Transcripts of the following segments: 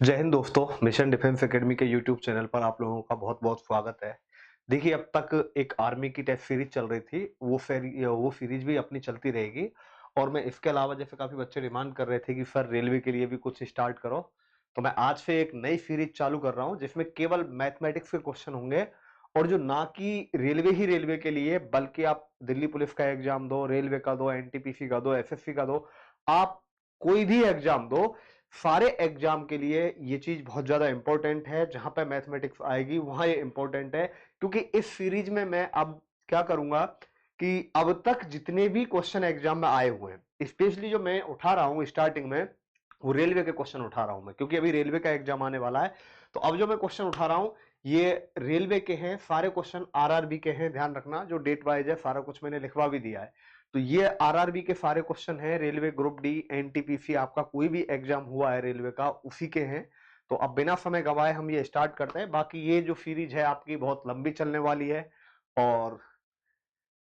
जय हिंद दोस्तों। Mission defence academy के यूट्यूब चैनल पर आप लोगों का बहुत बहुत स्वागत है। देखिए, अब तक एक आर्मी की टेस्ट सीरीज चल रही थी, वो सीरीज भी अपनी चलती रहेगी। और मैं इसके अलावा, जैसे काफी बच्चे डिमांड कर रहे थे कि सर रेलवे के लिए भी कुछ स्टार्ट करो, तो मैं आज से एक नई सीरीज चालू कर रहा हूं जिसमें केवल मैथमेटिक्स के क्वेश्चन होंगे। और जो ना कि रेलवे ही रेलवे के लिए, बल्कि आप दिल्ली पुलिस का एग्जाम दो, रेलवे का दो, एनटीपीसी का दो, एसएससी का दो, आप कोई भी एग्जाम दो, सारे एग्जाम के लिए ये चीज बहुत ज्यादा इंपॉर्टेंट है। जहां पे मैथमेटिक्स आएगी वहां ये इंपॉर्टेंट है, क्योंकि इस सीरीज में मैं अब क्या करूंगा कि अब तक जितने भी क्वेश्चन एग्जाम में आए हुए हैं, स्पेशली जो मैं उठा रहा हूं स्टार्टिंग में, वो रेलवे के क्वेश्चन उठा रहा हूं मैं, क्योंकि अभी रेलवे का एग्जाम आने वाला है। तो अब जो मैं क्वेश्चन उठा रहा हूं ये रेलवे के हैं, सारे क्वेश्चन आरआरबी के हैं। ध्यान रखना, जो डेट वाइज है सारा कुछ मैंने लिखवा भी दिया है। तो ये आरआरबी के सारे क्वेश्चन हैं, रेलवे ग्रुप डी, एनटीपीसी, आपका कोई भी एग्जाम हुआ है रेलवे का, उसी के हैं। तो अब बिना समय गवाए हम ये स्टार्ट करते हैं। बाकी ये जो सीरीज है आपकी बहुत लंबी चलने वाली है, और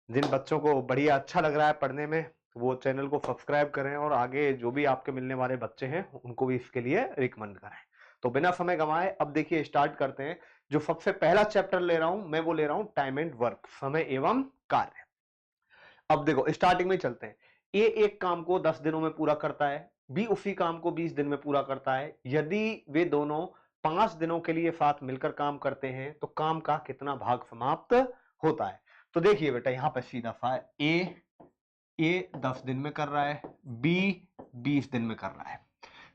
जिन बच्चों को बढ़िया अच्छा लग रहा है पढ़ने में, वो चैनल को सब्सक्राइब करें और आगे जो भी आपके मिलने वाले बच्चे हैं उनको भी इसके लिए रिकमेंड करें। तो बिना समय गंवाए अब देखिए स्टार्ट करते हैं। जो सबसे पहला चैप्टर ले रहा हूं मैं, वो ले रहा हूं टाइम एंड वर्क, समय एवं कार्य। अब देखो स्टार्टिंग में चलते हैं। ए एक काम को 10 दिनों में पूरा करता है, बी उसी काम को 20 दिन में पूरा करता है। यदि वे दोनों 5 दिनों के लिए साथ मिलकर काम करते हैं तो काम का कितना भाग समाप्त होता है। तो देखिए बेटा, यहां पर सीधा सा है, ए 10 दिन में कर रहा है, बी 20 दिन में कर रहा है।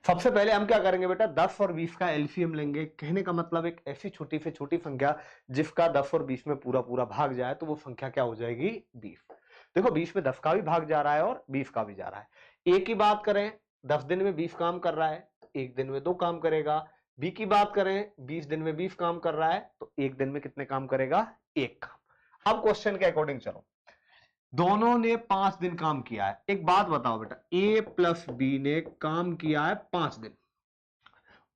सबसे पहले हम क्या करेंगे बेटा, 10 और 20 का एलसीएम लेंगे। कहने का मतलब एक ऐसी छोटी से छोटी संख्या जिसका 10 और 20 में पूरा पूरा भाग जाए, तो वो संख्या क्या हो जाएगी, 20। देखो 20 में 10 का भी भाग जा रहा है और 20 का भी जा रहा है। ए की बात करें, 10 दिन में 20 काम कर रहा है, एक दिन में 2 काम करेगा। बी की बात करें, 20 दिन में 20 काम कर रहा है, तो एक दिन में कितने काम करेगा, एक काम। अब क्वेश्चन के अकॉर्डिंग चलो, दोनों ने 5 दिन काम किया है। एक बात बताओ बेटा, ए प्लस बी ने काम किया है 5 दिन,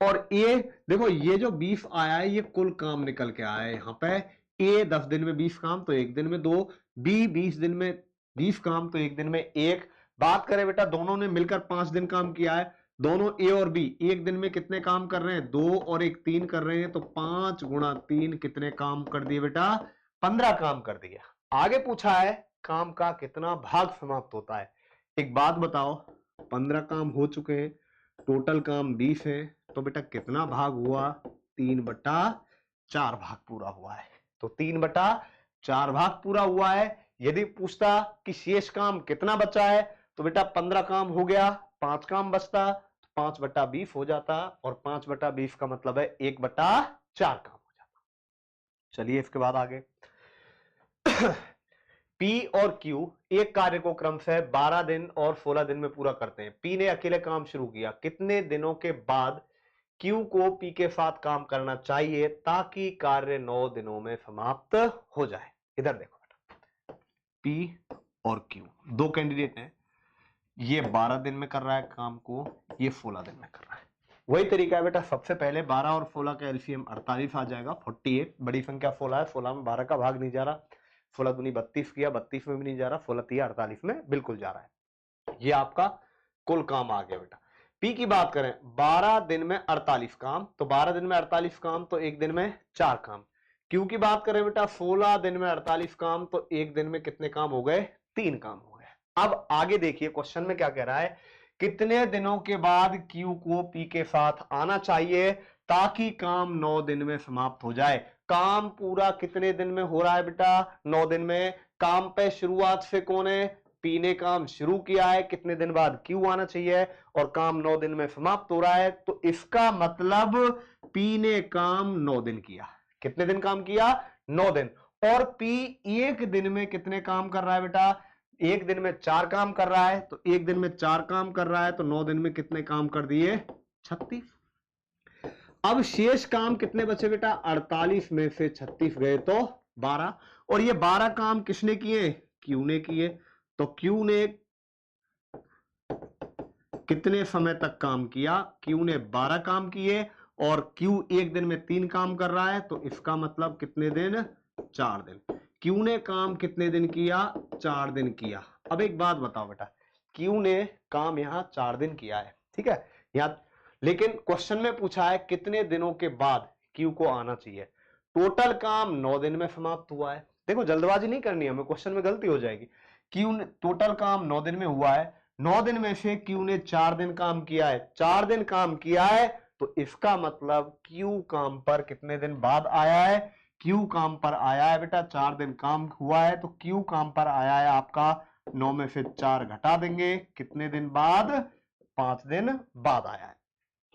और ए देखो ये जो 20 आया है ये कुल काम निकल के आया है यहां पे। ए 10 दिन में 20 काम तो एक दिन में 2, बी 20 दिन में 20 काम तो एक दिन में 1। बात करें बेटा, दोनों ने मिलकर 5 दिन काम किया है। दोनों ए और बी एक दिन में कितने काम कर रहे हैं, 2 और 1 3 कर रहे हैं, तो 5 गुणा 3 कितने काम कर दिए बेटा, 15 काम कर दिया। आगे पूछा है काम का कितना भाग समाप्त होता है। एक बात बताओ, 15 काम हो चुके हैं, टोटल काम 20 है, तो बेटा कितना भाग हुआ, 3/4 भाग पूरा हुआ है। तो 3/4 भाग पूरा हुआ है। यदि पूछता कि शेष काम कितना बचा है, तो बेटा 15 काम हो गया, 5 काम बचता, तो 5/20 हो जाता, और 5/20 का मतलब है 1/4 काम हो जाता। चलिए इसके बाद आगे। पी और क्यू एक कार्य को क्रम से 12 दिन और 16 दिन में पूरा करते हैं। पी ने अकेले काम शुरू किया, कितने दिनों के बाद क्यू को पी के साथ काम करना चाहिए ताकि कार्य 9 दिनों में समाप्त हो जाए। इधर देखो बेटा, पी और क्यू दो कैंडिडेट हैं, ये 12 दिन में कर रहा है काम को, ये 16 दिन में कर रहा है। वही तरीका है बेटा, सबसे पहले 12 और 16 का एलसीएम 48 आ जाएगा, 48। बड़ी संख्या 16 है, 16 में 12 का भाग नहीं जा रहा, 16 दूनी 32 किया, 32 में भी नहीं जा रहा, 16 तिया 48 में बिल्कुल जा रहा है। ये आपका कुल काम आ गया बेटा। पी की बात करें, 12 दिन में 48 काम, तो 12 दिन में 48 काम तो एक दिन में 4 काम। क्यू की बात करें बेटा, 16 दिन में 48 काम, तो एक दिन में कितने काम हो गए, 3 काम हो गए। अब आगे देखिए क्वेश्चन में क्या कह रहा है, कितने दिनों के बाद क्यू को पी के साथ आना चाहिए ताकि काम 9 दिन में समाप्त हो जाए। काम पूरा कितने दिन में हो रहा है बेटा, 9 दिन में। काम पे शुरुआत से कौन है, पी ने काम शुरू किया है, कितने दिन बाद क्यू आना चाहिए, और काम 9 दिन में समाप्त हो रहा है, तो इसका मतलब पी ने काम 9 दिन किया। कितने दिन काम किया, 9 दिन। और पी एक दिन में कितने काम कर रहा है बेटा, एक दिन में 4 काम कर रहा है, तो एक दिन में 4 काम कर रहा है, तो 9 दिन में कितने काम कर दिए, 36। अब शेष काम कितने बचे बेटा, 48 में से 36 गए तो 12, और ये 12 काम किसने किए, क्यू ने किए। तो क्यू ने कितने समय तक काम किया, क्यू ने 12 काम किए, और क्यू एक दिन में 3 काम कर रहा है, तो इसका मतलब कितने दिन, 4 दिन। क्यू ने काम कितने दिन किया, 4 दिन किया। अब एक बात बताओ बेटा, क्यू ने काम यहां 4 दिन किया है, ठीक है, यहां लेकिन क्वेश्चन में पूछा है कितने दिनों के बाद क्यू को आना चाहिए। टोटल काम 9 दिन में समाप्त हुआ है। देखो जल्दबाजी नहीं करनी है हमें, क्वेश्चन में गलती हो जाएगी। क्यू ने टोटल काम 9 दिन में हुआ है, 9 दिन में से क्यू ने 4 दिन काम किया है, 4 दिन काम किया है, तो इसका मतलब क्यू काम पर कितने दिन बाद आया है। क्यू काम पर आया है बेटा 4 दिन काम हुआ है, तो क्यू काम पर आया है आपका 9 में से 4 घटा देंगे, कितने दिन बाद, 5 दिन बाद आया है।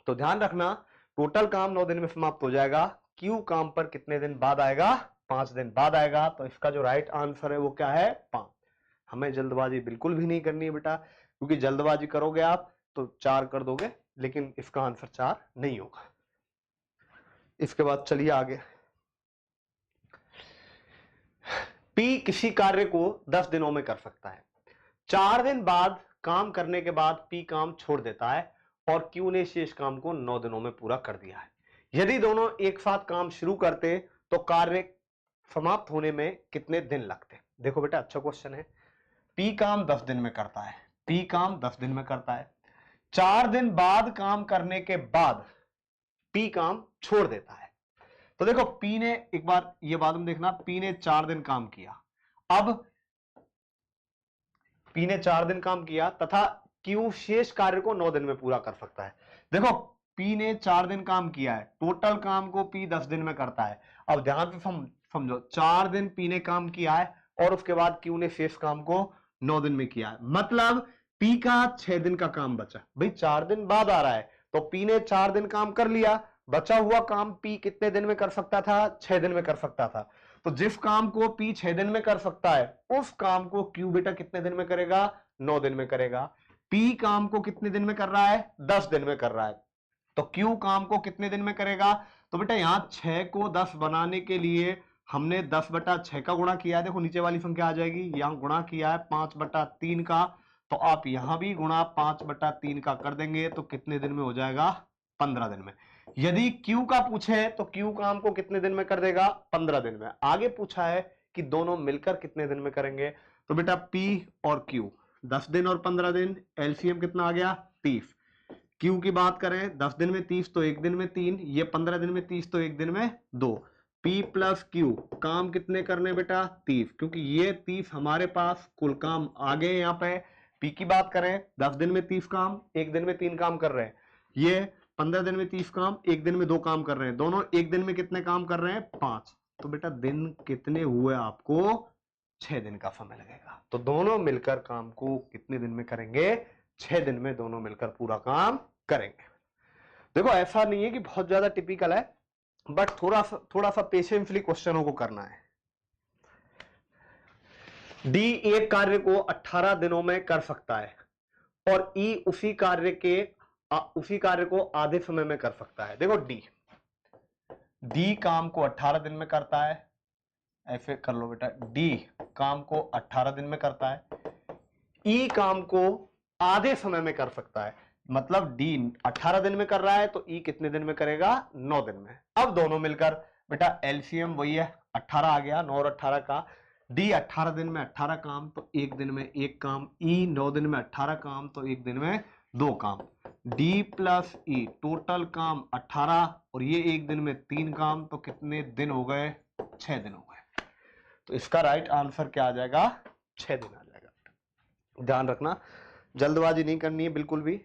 तो ध्यान रखना टोटल काम 9 दिन में समाप्त हो जाएगा, क्यू काम पर कितने दिन बाद आएगा, 5 दिन बाद आएगा। तो इसका जो राइट आंसर है वो क्या है, 5। हमें जल्दबाजी बिल्कुल भी नहीं करनी है बेटा, क्योंकि जल्दबाजी करोगे आप तो 4 कर दोगे, लेकिन इसका आंसर 4 नहीं होगा। इसके बाद चलिए आगे। पी किसी कार्य को 10 दिनों में कर सकता है। 4 दिन बाद काम करने के बाद पी काम छोड़ देता है और क्यू ने शेष काम को 9 दिनों में पूरा कर दिया है। यदि दोनों एक साथ काम शुरू करते तो कार्य समाप्त होने में कितने दिन लगते। देखो बेटा अच्छा क्वेश्चन है। पी काम 10 दिन में करता है, पी काम 10 दिन में करता है, 4 दिन बाद काम करने के बाद पी काम छोड़ देता है। तो देखो पी ने, एक बार ये बात में देखना, पी ने 4 दिन काम किया, अब पी ने 4 दिन काम किया तथा क्यू शेष कार्य को 9 दिन में पूरा कर सकता है। देखो पी ने 4 दिन काम किया है, टोटल काम को पी 10 दिन में करता है। अब ध्यान से समझो, 4 दिन पी ने काम किया है और उसके बाद क्यू ने शेष काम को 9 दिन में किया है, मतलब पी का 6 दिन का काम बचा। भाई 4 दिन बाद आ रहा है तो पी ने 4 दिन काम कर लिया, बचा हुआ काम पी कितने दिन में कर सकता था, 6 दिन में कर सकता था। तो जिस काम को पी 6 दिन में कर सकता है उस काम को क्यू बेटा कितने दिन में करेगा, 9 दिन में करेगा। पी काम को कितने दिन में कर रहा है, 10 दिन में कर रहा है, तो क्यू काम को कितने दिन में करेगा। तो बेटा यहां 6 को 10 बनाने के लिए हमने 10/6 का गुणा किया है। देखो नीचे वाली संख्या आ जाएगी, यहां गुणा किया है 5/3 का, तो आप यहां भी गुणा 5/3 का कर देंगे तो कितने दिन में हो जाएगा, 15 दिन में। यदि क्यू का पूछे तो क्यू काम को कितने दिन में कर देगा, 15 दिन में। आगे पूछा है कि दोनों मिलकर कितने दिन में करेंगे, तो बेटा पी और क्यू 10 दिन और 15 दिन, एलसीएम कितना आ गया, 30। क्यू की बात करें 10 दिन में 30 तो 1 दिन में 3, ये 15 दिन में 30 तो 1 दिन में 2। पी प्लस क्यू काम कितने करने बेटा, 30, क्योंकि ये 30 हमारे पास कुल काम आ गए। यहाँ पे पी की बात करें 10 दिन में 30 काम, 1 दिन में 3 काम कर रहे हैं, ये 15 दिन में 30 काम, 1 दिन में 2 काम कर रहे हैं, दोनों 1 दिन में कितने काम कर रहे हैं, 5। तो बेटा दिन कितने हुए आपको, 6 दिन का समय लगेगा। तो दोनों मिलकर काम को कितने दिन में करेंगे, 6 दिन में दोनों मिलकर पूरा काम करेंगे। देखो ऐसा नहीं है कि बहुत ज्यादा टिपिकल है, बट थोड़ा सा पेशेंसली क्वेश्चनों को करना है। डी एक कार्य को 18 दिनों में कर सकता है और ई उसी कार्य को आधे समय में कर सकता है। देखो डी काम को 18 दिन में करता है, ऐसे कर लो बेटा, डी काम को 18 दिन में करता है, ई काम को आधे समय में कर सकता है, मतलब डी 18 दिन में कर रहा है तो ई कितने दिन में करेगा, 9 दिन में। अब दोनों मिलकर बेटा एलसीएम वही है, 18 आ गया, 9 और 18 का, डी 18 दिन में 18 काम तो 1 दिन में 1 काम, ई 9 दिन में 18 काम तो 1 दिन में 2 काम। डी प्लस ई टोटल काम 18 और ये 1 दिन में 3 काम, तो कितने दिन हो गए, 6 दिन हो गए। तो इसका राइट आंसर क्या आ जाएगा, 6 दिन आ जाएगा। ध्यान रखना जल्दबाजी नहीं करनी है बिल्कुल भी।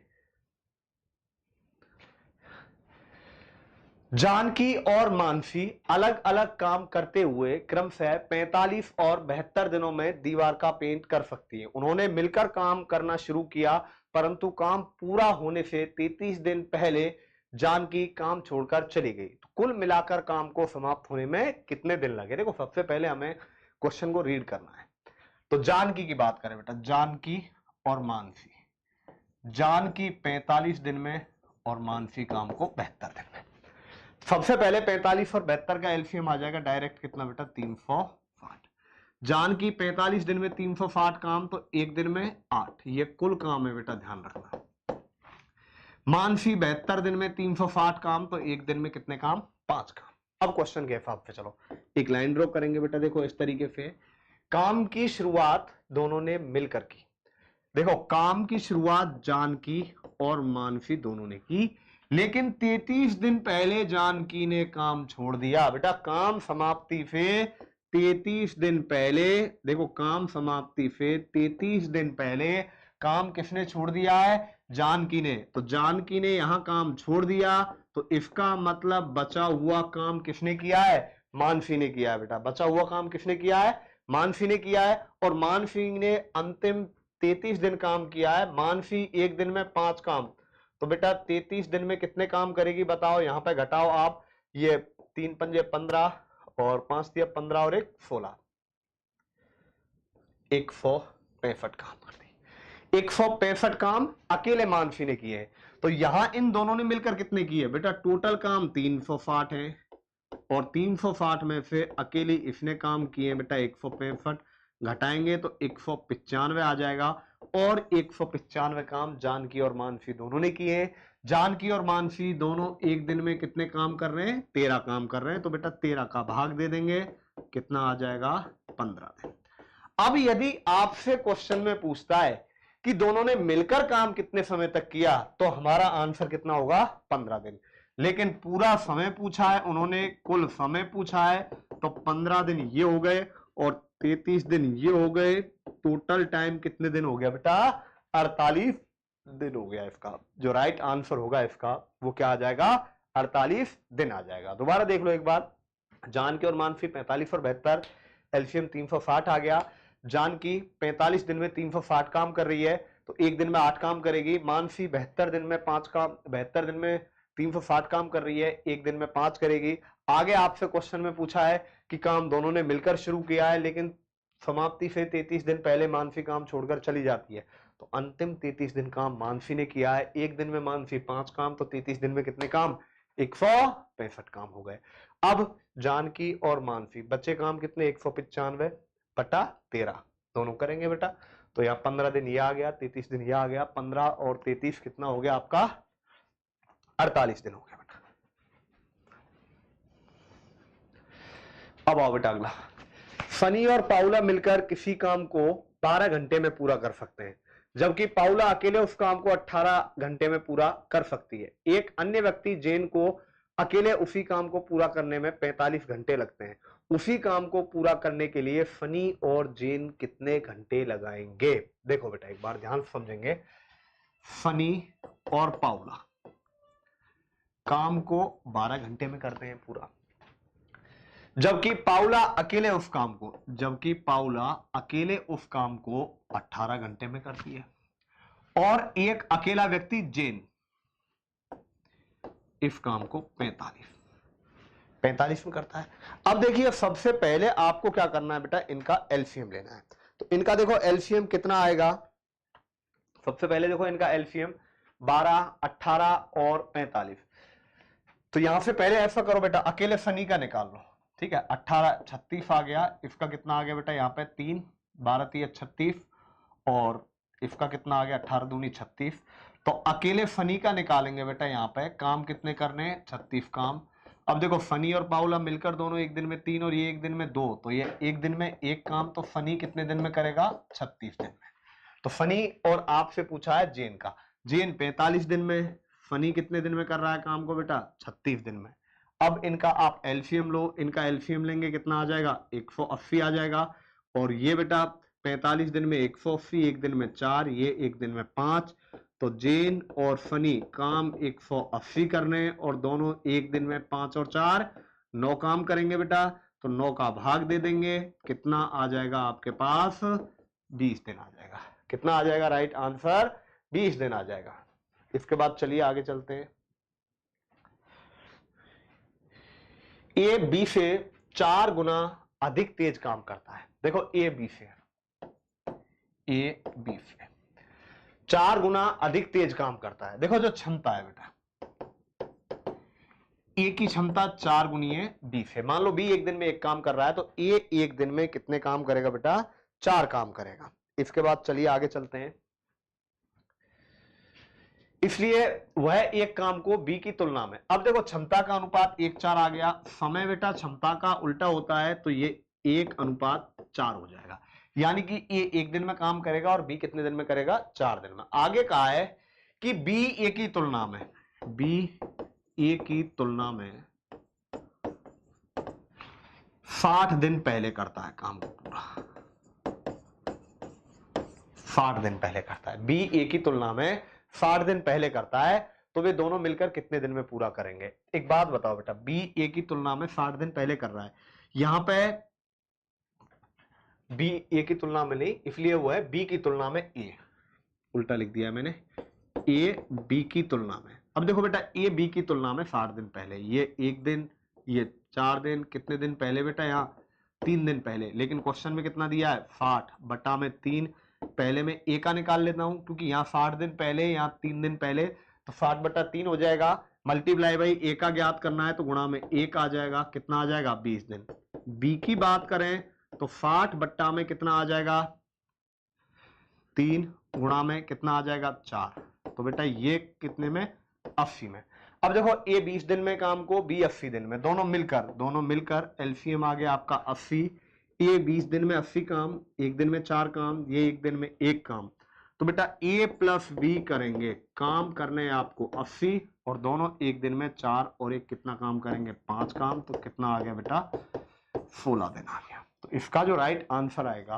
जानकी और मानसी अलग अलग काम करते हुए क्रमशः 45 और 72 दिनों में दीवार का पेंट कर सकती है। उन्होंने मिलकर काम करना शुरू किया, परंतु काम पूरा होने से 33 दिन पहले जानकी काम छोड़कर चली गई। तो कुल मिलाकर काम को समाप्त होने में कितने दिन लगे। देखो सबसे पहले हमें क्वेश्चन को रीड करना है। तो जानकी की बात करें बेटा, जानकी और मानसी, जानकी 45 दिन में और मानसी काम को 72 दिन में। सबसे पहले 45 और 72 का एलसीएम आ जाएगा डायरेक्ट, कितना बेटा, 360। जानकी 45 दिन में 360 काम तो 1 दिन में 8, ये कुल काम है बेटा, ध्यान रखना। मानसी 72 दिन में 360 काम तो 1 दिन में कितने काम, 5 काम। अब क्वेश्चन के हिसाब से चलो एक लाइन ड्रॉ करेंगे बेटा। देखो इस तरीके से काम की शुरुआत दोनों ने मिलकर की। देखो काम की शुरुआत जानकी और मानसी दोनों ने की, लेकिन 33 दिन पहले जानकी ने काम छोड़ दिया। बेटा काम समाप्ति से 33 दिन पहले, देखो काम समाप्ति से 33 दिन पहले काम किसने छोड़ दिया है? जानकी ने। तो जानकी ने यहां काम छोड़ दिया, तो इसका मतलब बचा हुआ काम किसने किया है? मानसी ने किया है। बेटा बचा हुआ काम किसने किया है? मानसी ने किया है। और मानसी ने अंतिम 33 दिन काम किया है। मानसी एक दिन में 5 काम, तो बेटा 33 दिन में कितने काम करेगी बताओ? यहां पे घटाओ आप, ये 3 पंजे 15 और 5 दिया 15 और 1 16, 165 काम कर दी। 165 काम अकेले मानसी ने किए हैं। तो यहां इन दोनों ने मिलकर कितने किए? बेटा टोटल काम 360 है, और 360 में से अकेले इसने काम किए बेटा 165, घटाएंगे तो 195 आ जाएगा। और 195 काम जानकी और मानसी दोनों ने किए हैं। जानकी और मानसी दोनों एक दिन में कितने काम कर रहे हैं? 13 काम कर रहे हैं। तो बेटा 13 का भाग दे देंगे, कितना आ जाएगा? 15 दिन। अब यदि आपसे क्वेश्चन में पूछता है कि दोनों ने मिलकर काम कितने समय तक किया, तो हमारा आंसर कितना होगा? 15 दिन। लेकिन पूरा समय पूछा है उन्होंने, कुल समय पूछा है, तो 15 दिन ये हो गए और 33 दिन ये हो गए। टोटल टाइम कितने दिन हो गया बेटा? 48 दिन हो गया। इसका जो राइट आंसर होगा इसका वो क्या आ जाएगा? 48 दिन आ जाएगा। दोबारा देख लो एक बार। जानकी और मानसी 45 और 72, एलसीएम 360 आ गया। जानकी 45 दिन में 360 काम कर रही है, तो एक दिन में 8 काम करेगी। मानसी 72 दिन में 5 काम, 72 दिन में 360 काम कर रही है, एक दिन में 5 करेगी। आगे आपसे क्वेश्चन में पूछा है कि काम दोनों ने मिलकर शुरू किया है, लेकिन समाप्ति से 33 दिन पहले मानसी काम छोड़कर चली जाती है, तो अंतिम 33 दिन काम मानसी ने किया है। एक दिन में मानसी 5 काम, तो 33 दिन में कितने काम? 165 काम हो गए। अब जानकी और मानसी बचे काम कितने? 195 बटा 13 दोनों करेंगे बेटा। तो यहाँ 15 दिन ये आ गया, 33 दिन ये आ गया, 15 और 33 कितना हो गया आपका? 48 दिन हो गया बेटा। अब आओ बेटा अगला। सनी और पाउला मिलकर किसी काम को 12 घंटे में पूरा कर सकते हैं, जबकि पाउला अकेले उस काम को 18 घंटे में पूरा कर सकती है। एक अन्य व्यक्ति जेन को अकेले उसी काम को पूरा करने में 45 घंटे लगते हैं। उसी काम को पूरा करने के लिए फनी और जेन कितने घंटे लगाएंगे? देखो बेटा एक बार ध्यान से समझेंगे। फनी और पाउला काम को 12 घंटे में करते हैं पूरा, जबकि पाउला अकेले उस काम को 18 घंटे में करती है। और एक अकेला व्यक्ति जेन इस काम को 45 में करता है। अब देखिए सबसे पहले आपको क्या करना है बेटा? इनका एलसीएम लेना है। तो इनका देखो एलसीएम कितना आएगा? सबसे पहले देखो इनका एलसीएम 12, 18 और 45। तो यहां से पहले ऐसा करो बेटा, अकेले सनी का निकाल लो। ठीक है, 18 36 आ गया। इसका कितना आ गया बेटा? यहाँ पे 3, 12 3 36, और इसका कितना आ गया? 18 दूनी 36। तो अकेले फनी का निकालेंगे बेटा। यहाँ पे काम कितने करने हैं? 36 काम। अब देखो फनी और पाउला मिलकर दोनों एक दिन में 3 और ये एक दिन में 2, तो ये एक दिन में 1 काम, तो फनी कितने दिन में करेगा? 36 दिन में। तो फनी और आपसे पूछा है जेन का, जेन 45 दिन में, फनी कितने दिन में कर रहा है काम को बेटा? 36 दिन में। अब इनका आप एलसीएम लो। इनका एलसीएम लेंगे कितना आ जाएगा? 180 आ जाएगा। और ये बेटा 45 दिन में 180, एक दिन में 4, ये एक दिन में 5, तो जेन और फनी काम 180 करने, और दोनों एक दिन में 5 और 4 9 काम करेंगे बेटा। तो 9 का भाग दे देंगे, कितना आ जाएगा आपके पास? 20 दिन आ जाएगा। कितना आ जाएगा? राइट आंसर 20 दिन आ जाएगा। इसके बाद चलिए आगे चलते हैं। ए बी से 4 गुना अधिक तेज काम करता है। देखो ए बी से 4 गुना अधिक तेज काम करता है। देखो जो क्षमता है बेटा, ए की क्षमता 4 गुनी है बी से। मान लो बी एक दिन में 1 काम कर रहा है, तो ए एक दिन में कितने काम करेगा बेटा? 4 काम करेगा। इसके बाद चलिए आगे चलते हैं। इसलिए वह एक काम को बी की तुलना में, अब देखो क्षमता का अनुपात 1:4 आ गया। समय बेटा क्षमता का उल्टा होता है, तो ये 1:4 हो जाएगा। यानी कि ए 1 दिन में काम करेगा और बी कितने दिन में करेगा, 4 दिन में। आगे कहा है कि बी ए की तुलना में, बी ए की तुलना में 60 दिन पहले करता है काम को पूरा, 60 दिन पहले करता है। बी ए की तुलना में 60 दिन पहले करता है, तो वे दोनों मिलकर कितने दिन में पूरा करेंगे। एक बात बताओ बेटा, बी ए की तुलना में 60 दिन पहले कर रहा है, यहां पे बी ए की तुलना में नहीं, इसलिए वो है बी की तुलना में ए, उल्टा लिख दिया मैंने, ए बी की तुलना में। अब देखो बेटा, ए बी की तुलना में 60 दिन पहले, ये 1 दिन, ये 4 दिन, कितने दिन पहले बेटा, यहाँ 3 दिन पहले। लेकिन क्वेश्चन में कितना दिया है, 60 बटा में 3। पहले मैं ए का निकाल लेता हूं, क्योंकि यहाँ 60 दिन पहले, यहाँ 3 दिन पहले, तो 60 बटा 3 हो जाएगा, मल्टीप्लाई बाई ए का ज्ञात करना है तो गुणा में 1 आ जाएगा, कितना आ जाएगा, 20 दिन। बी की बात करें तो 60 बट्टा में कितना आ जाएगा, 3, गुणा में कितना आ जाएगा, 4। तो बेटा ये कितने में, 80 में। अब देखो, ए 20 दिन में काम को, बी 80 दिन में, दोनों मिलकर एलसीएम आ गया आपका 80। ए 20 दिन में 80 काम, 1 दिन में 4 काम, ये 1 दिन में 1 काम। तो बेटा ए प्लस बी करेंगे, काम करने आपको 80 और दोनों 1 दिन में 4 और 1 कितना काम करेंगे, 5 काम। तो कितना आ गया बेटा, 16 दिन आ गया। तो इसका जो राइट आंसर आएगा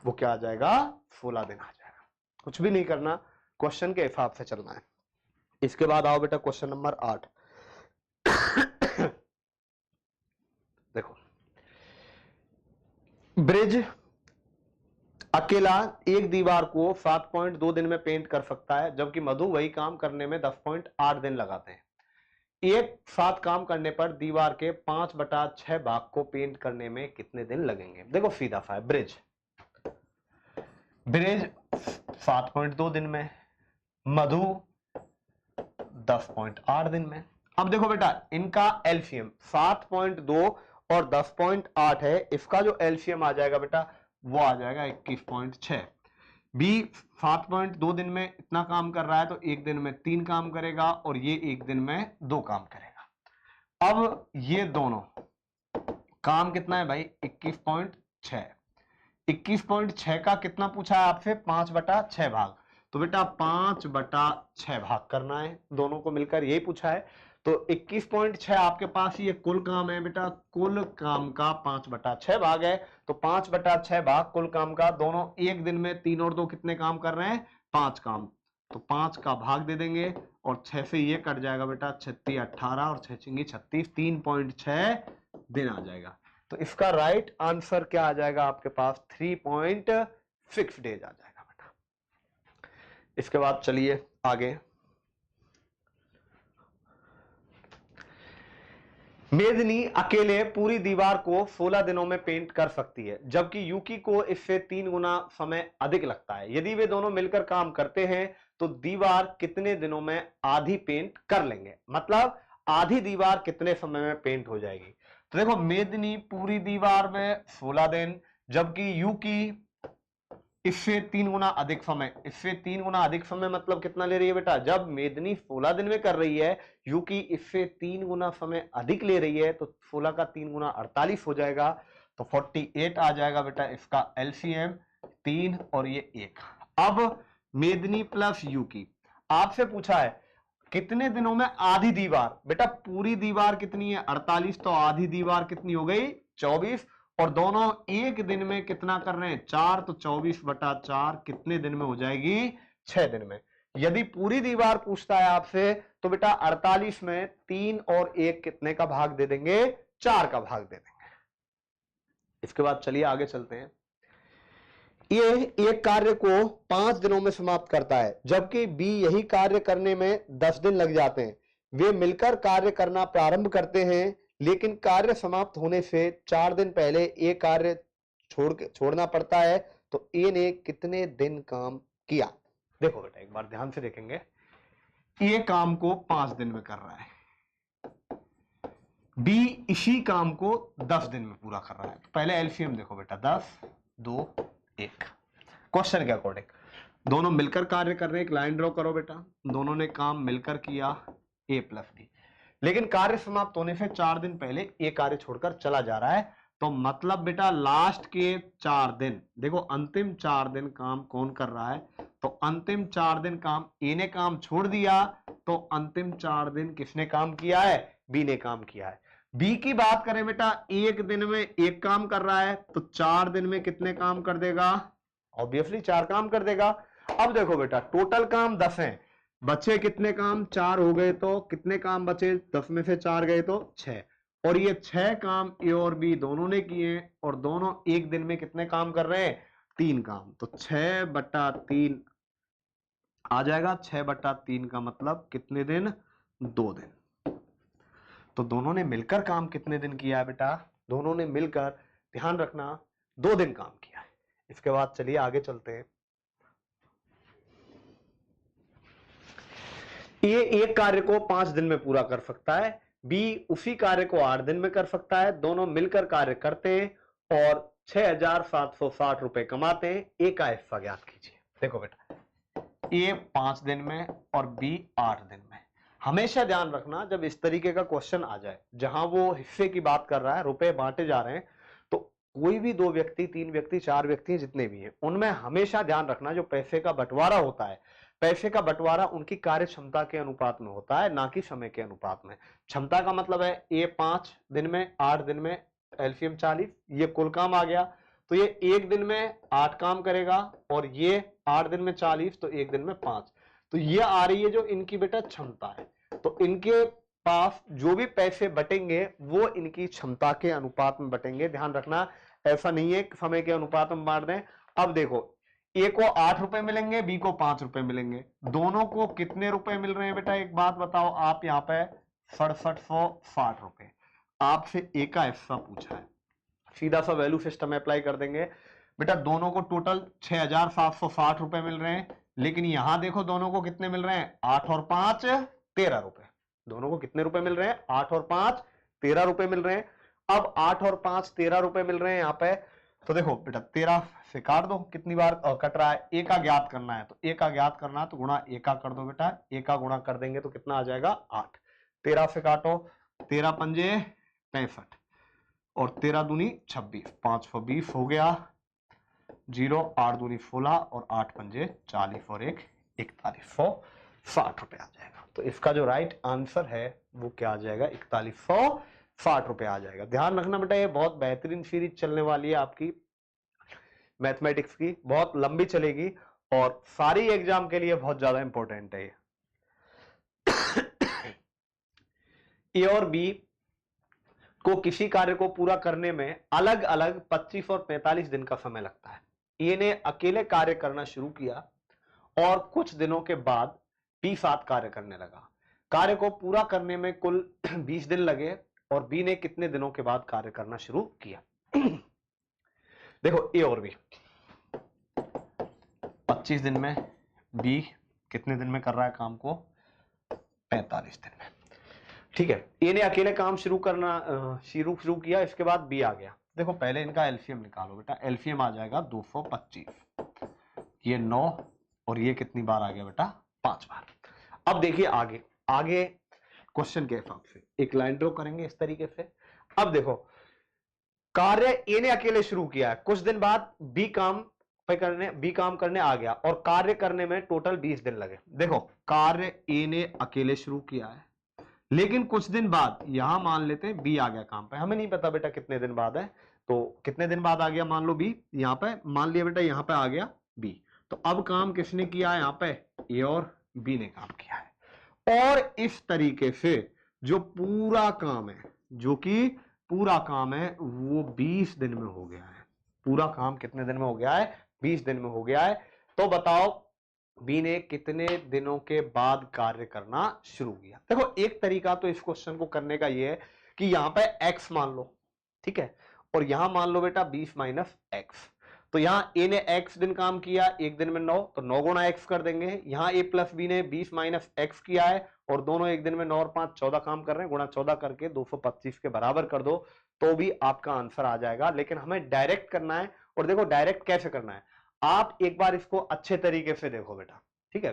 वो क्या आ जाएगा, 16 दिन आ जाएगा। कुछ भी नहीं करना, क्वेश्चन के हिसाब से चलना है। इसके बाद आओ बेटा क्वेश्चन नंबर 8। देखो, ब्रिज अकेला एक दीवार को 7.2 दिन में पेंट कर सकता है, जबकि मधु वही काम करने में 10.8 दिन लगाते हैं। एक साथ काम करने पर दीवार के 5/6 भाग को पेंट करने में कितने दिन लगेंगे। देखो सीधा सा है, ब्रिज 7.2 दिन में, मधु 10.8 दिन में। अब देखो बेटा, इनका एलसीएम 7.2 और 10.8 है, इसका जो एलसीएम आ जाएगा बेटा वो आ जाएगा 21.6। बी 7.2 दिन में इतना काम कर रहा है, तो 1 दिन में 3 काम करेगा और ये 1 दिन में 2 काम करेगा। अब ये दोनों काम कितना है भाई, 21.6। 21.6 का कितना पूछा है आपसे, 5/6 भाग। तो बेटा 5/6 भाग करना है, दोनों को मिलकर यही पूछा है। तो 21.6 आपके पास ये कुल काम है बेटा, कुल काम का 5/6 भाग है। तो 5/6 भाग कुल काम का, दोनों 1 दिन में 3 और 2 कितने काम कर रहे हैं, 5 काम। तो 5 का भाग दे देंगे और 6 से ये कट जाएगा बेटा, 36 18 और 6 36, 3.6 दिन आ जाएगा। तो इसका राइट आंसर क्या आ जाएगा आपके पास, 3.6 डेज आ जाएगा बेटा। इसके बाद चलिए आगे, मेदनी अकेले पूरी दीवार को 16 दिनों में पेंट कर सकती है, जबकि यूकी को इससे 3 गुना समय अधिक लगता है। यदि वे दोनों मिलकर काम करते हैं तो दीवार कितने दिनों में आधी पेंट कर लेंगे, मतलब आधी दीवार कितने समय में पेंट हो जाएगी। तो देखो, मेदनी पूरी दीवार में 16 दिन, जबकि यूकी इससे 3 गुना अधिक समय, इससे 3 गुना अधिक समय मतलब कितना ले रही है बेटा, जब मेदनी 16 दिन में कर रही है, यूकी इससे 3 गुना समय अधिक ले रही है, तो 16 का 3 गुना 48 हो जाएगा। तो 48 आ जाएगा बेटा इसका एलसीएम, 3 और ये 1। अब मेदनी प्लस यूकी, आपसे पूछा है कितने दिनों में आधी दीवार, बेटा पूरी दीवार कितनी है 48, तो आधी दीवार कितनी हो गई 24, और दोनों 1 दिन में कितना कर रहे हैं 4, तो 24/4 कितने दिन में हो जाएगी, 6 दिन में। यदि पूरी दीवार पूछता है आपसे तो बेटा 48 में 3 और 1 कितने का भाग दे देंगे, 4 का भाग दे देंगे। इसके बाद चलिए आगे चलते हैं। ये एक कार्य को 5 दिनों में समाप्त करता है, जबकि बी यही कार्य करने में 10 दिन लग जाते हैं। वे मिलकर कार्य करना प्रारंभ करते हैं, लेकिन कार्य समाप्त होने से 4 दिन पहले ए कार्य छोड़ना पड़ता है। तो ए ने कितने दिन काम किया। देखो बेटा एक बार ध्यान से देखेंगे, ए काम को 5 दिन में कर रहा है, बी इसी काम को 10 दिन में पूरा कर रहा है। तो पहले एलसीएम देखो बेटा, 10 2 1, क्वेश्चन के अकॉर्डिंग दोनों मिलकर कार्य कर रहे हैं, एक लाइन ड्रॉ करो बेटा, दोनों ने काम मिलकर किया ए प्लस बी, लेकिन कार्य समाप्त होने से 4 दिन पहले ए कार्य छोड़कर चला जा रहा है। तो मतलब बेटा लास्ट के 4 दिन, देखो अंतिम 4 दिन काम कौन कर रहा है, तो अंतिम 4 दिन काम ए ने काम छोड़ दिया, तो अंतिम 4 दिन किसने काम किया है, बी ने काम किया है। बी की बात करें बेटा, एक दिन में एक काम कर रहा है, तो 4 दिन में कितने काम कर देगा, ऑब्वियसली 4 काम कर देगा। अब देखो बेटा टोटल काम 10 है, बचे कितने काम, 4 हो गए, तो कितने काम बचे, 10 में से 4 गए तो 6, और ये 6 काम ए और बी दोनों ने किए, और दोनों एक दिन में कितने काम कर रहे हैं, 3 काम, तो 6/3 आ जाएगा। 6/3 का मतलब कितने दिन, 2 दिन। तो दोनों ने मिलकर काम कितने दिन किया है बेटा, दोनों ने मिलकर, ध्यान रखना, 2 दिन काम किया है। इसके बाद चलिए आगे चलते हैं। ए एक कार्य को 5 दिन में पूरा कर सकता है, बी उसी कार्य को 8 दिन में कर सकता है, दोनों मिलकर कार्य करते हैं और 6,760 रुपए कमाते हैं। ए का हिस्सा ज्ञात कीजिए। देखो बेटा ए 5 दिन में और बी 8 दिन में। हमेशा ध्यान रखना जब इस तरीके का क्वेश्चन आ जाए जहां वो हिस्से की बात कर रहा है, रुपए बांटे जा रहे हैं, तो कोई भी 2 व्यक्ति, 3 व्यक्ति, 4 व्यक्ति जितने भी हैं, उनमें हमेशा ध्यान रखना जो पैसे का बंटवारा होता है, पैसे का बंटवारा उनकी कार्य क्षमता के अनुपात में होता है, ना कि समय के अनुपात में। क्षमता का मतलब है ए 5 दिन में, 8 दिन में, एलसीएम 40, ये कुल काम आ गया। तो ये एक दिन में 8 काम करेगा और ये 8 दिन में 40, तो एक दिन में 5। तो ये आ रही है जो इनकी बेटा क्षमता है। तो इनके पास जो भी पैसे बटेंगे वो इनकी क्षमता के अनुपात में बटेंगे। ध्यान रखना, ऐसा नहीं है समय के अनुपात में बांट दें। अब देखो ए को 8 रुपए मिलेंगे, बी को 5 रुपए मिलेंगे, दोनों को कितने रुपए मिल रहे हैं बेटा, एक बात बताओ आप, यहाँ पे 6760 रुपए। आपसे ए का हिस्सा पूछा है, सीधा सा वैल्यू सिस्टम अप्लाई कर देंगे बेटा। दोनों को टोटल 6,760 रुपए मिल रहे हैं, लेकिन यहां देखो दोनों को कितने मिल रहे हैं, 8 और 5 13 रुपए। दोनों को कितने रुपए मिल रहे हैं, 8 और 5 13 रुपए मिल रहे हैं। अब 8 और 5 13 रुपए मिल रहे हैं यहाँ पे, तो देखो बेटा 13 से काट दो, कितनी बार कट रहा है, ए का ज्ञात करना है, तो ए का ज्ञात करना है तो गुणा ए का कर दो बेटा, ए का गुणा कर देंगे तो कितना आ जाएगा 8। 13 से काटो, 13 पंजे 65 और 13 दूनी 26, 520 हो गया, 0 8 दूनी 16 और 8 पंजे 40 और 1 4160 रुपए आ जाएगा। तो इसका जो राइट आंसर है वो क्या आ जाएगा, 4160 रुपए आ जाएगा। ध्यान रखना बेटा ये बहुत बेहतरीन सीरीज चलने वाली है आपकी मैथमेटिक्स की, बहुत लंबी चलेगी और सारी एग्जाम के लिए बहुत ज्यादा इंपॉर्टेंट है ये। ए और बी को किसी कार्य को पूरा करने में अलग अलग 25 और 45 दिन का समय लगता है। ए ने अकेले कार्य करना शुरू किया और कुछ दिनों के बाद बी साथ कार्य करने लगा। कार्य को पूरा करने में कुल 20 दिन लगे और बी ने कितने दिनों के बाद कार्य करना शुरू किया। देखो ए और बी 25 दिन में, बी कितने दिन में कर रहा है काम को, 45 दिन में। ठीक है, ए ने अकेले काम शुरू किया, इसके बाद बी आ गया। देखो पहले इनका एलसीएम निकालो बेटा, एलसीएम आ जाएगा 225, ये 9 और ये कितनी बार आ गया बेटा, 5 बार। अब देखिए आगे आगे क्वेश्चन के हिसाब से एक लाइन ड्रॉ करेंगे इस तरीके से। अब देखो कार्य ए ने अकेले शुरू किया है, कुछ दिन बाद बी काम करने आ गया और कार्य करने में टोटल 20 दिन लगे। देखो कार्य ए ने अकेले शुरू किया है, लेकिन कुछ दिन बाद यहां मान लेते हैं बी आ गया काम पे, हमें नहीं पता बेटा कितने दिन बाद है, तो कितने दिन बाद आ गया मान लो बी, यहां पे मान लिया बेटा यहां पे आ गया बी। तो अब काम किसने किया है, यहां पे ए और बी ने काम किया है। और इस तरीके से जो पूरा काम है, जो कि पूरा काम है वो 20 दिन में हो गया है। पूरा काम कितने दिन में हो गया है, 20 दिन में हो गया है। तो बताओ बी ने कितने दिनों के बाद कार्य करना शुरू किया। देखो एक तरीका तो इस क्वेश्चन को करने का ये है कि यहां पे x मान लो, ठीक है, और यहां मान लो बेटा 20 माइनस एक्स। तो यहां ए ने x दिन काम किया, एक दिन में 9, तो 9 गुणा x कर देंगे। यहां a प्लस बी ने 20 माइनस एक्स किया है और दोनों एक दिन में 9 और 5 14 काम कर रहे हैं, गुणा 14 करके 225 के बराबर कर दो तो भी आपका आंसर आ जाएगा। लेकिन हमें डायरेक्ट करना है, और देखो डायरेक्ट कैसे करना है, आप एक बार इसको अच्छे तरीके से देखो बेटा, ठीक है।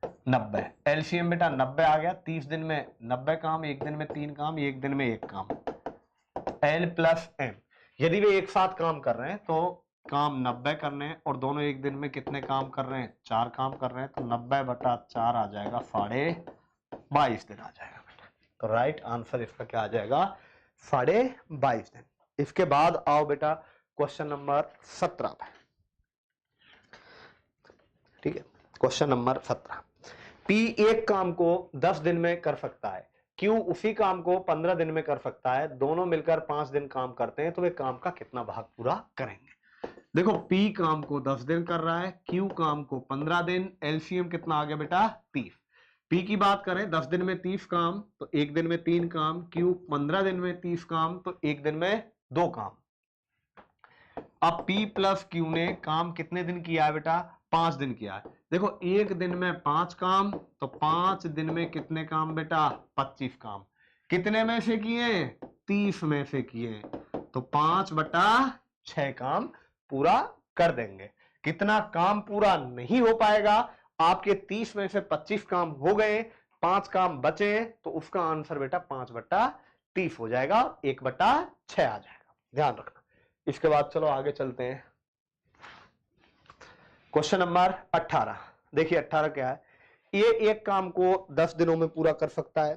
90। एलसीएम बेटा 90 आ गया, 30 दिन में 90 काम, एक दिन में 3 काम, एक दिन में 1 काम। एल प्लस एम, यदि वे एक साथ काम कर रहे हैं तो काम 90 करने हैं और दोनों एक दिन में कितने काम कर रहे हैं, 4 काम कर रहे हैं, तो 90/4 आ जाएगा 22.5 दिन आ जाएगा बेटा। तो राइट आंसर इसका क्या आ जाएगा, 22.5 दिन। इसके बाद आओ बेटा क्वेश्चन नंबर 17 पे। ठीक है, क्वेश्चन नंबर 17। पी एक काम को 10 दिन में कर सकता है, क्यू उसी काम को 15 दिन में कर सकता है, दोनों मिलकर 5 दिन काम करते हैं, तो वे काम का कितना भाग पूरा करेंगे। देखो पी काम को 10 दिन कर रहा है, क्यू काम को 15 दिन, एलसीएम कितना आ गया बेटा 30। पी की बात करें 10 दिन में 30 काम तो एक दिन में 3 काम, क्यू 15 दिन में 30 काम तो एक दिन में 2 काम। अब P प्लस क्यू ने काम कितने दिन किया है बेटा, 5 दिन किया है। देखो एक दिन में 5 काम तो 5 दिन में कितने काम बेटा, 25 काम। कितने में से किए, 30 में से किए, तो 5/6 काम पूरा कर देंगे। कितना काम पूरा नहीं हो पाएगा, आपके 30 में से 25 काम हो गए, 5 काम बचे, तो उसका आंसर बेटा 5/30 हो जाएगा, 1/6 आ जाएगा, ध्यान रखना। इसके बाद चलो आगे चलते हैं, क्वेश्चन नंबर 18। देखिए 18 क्या है, ए एक काम को 10 दिनों में पूरा कर सकता है।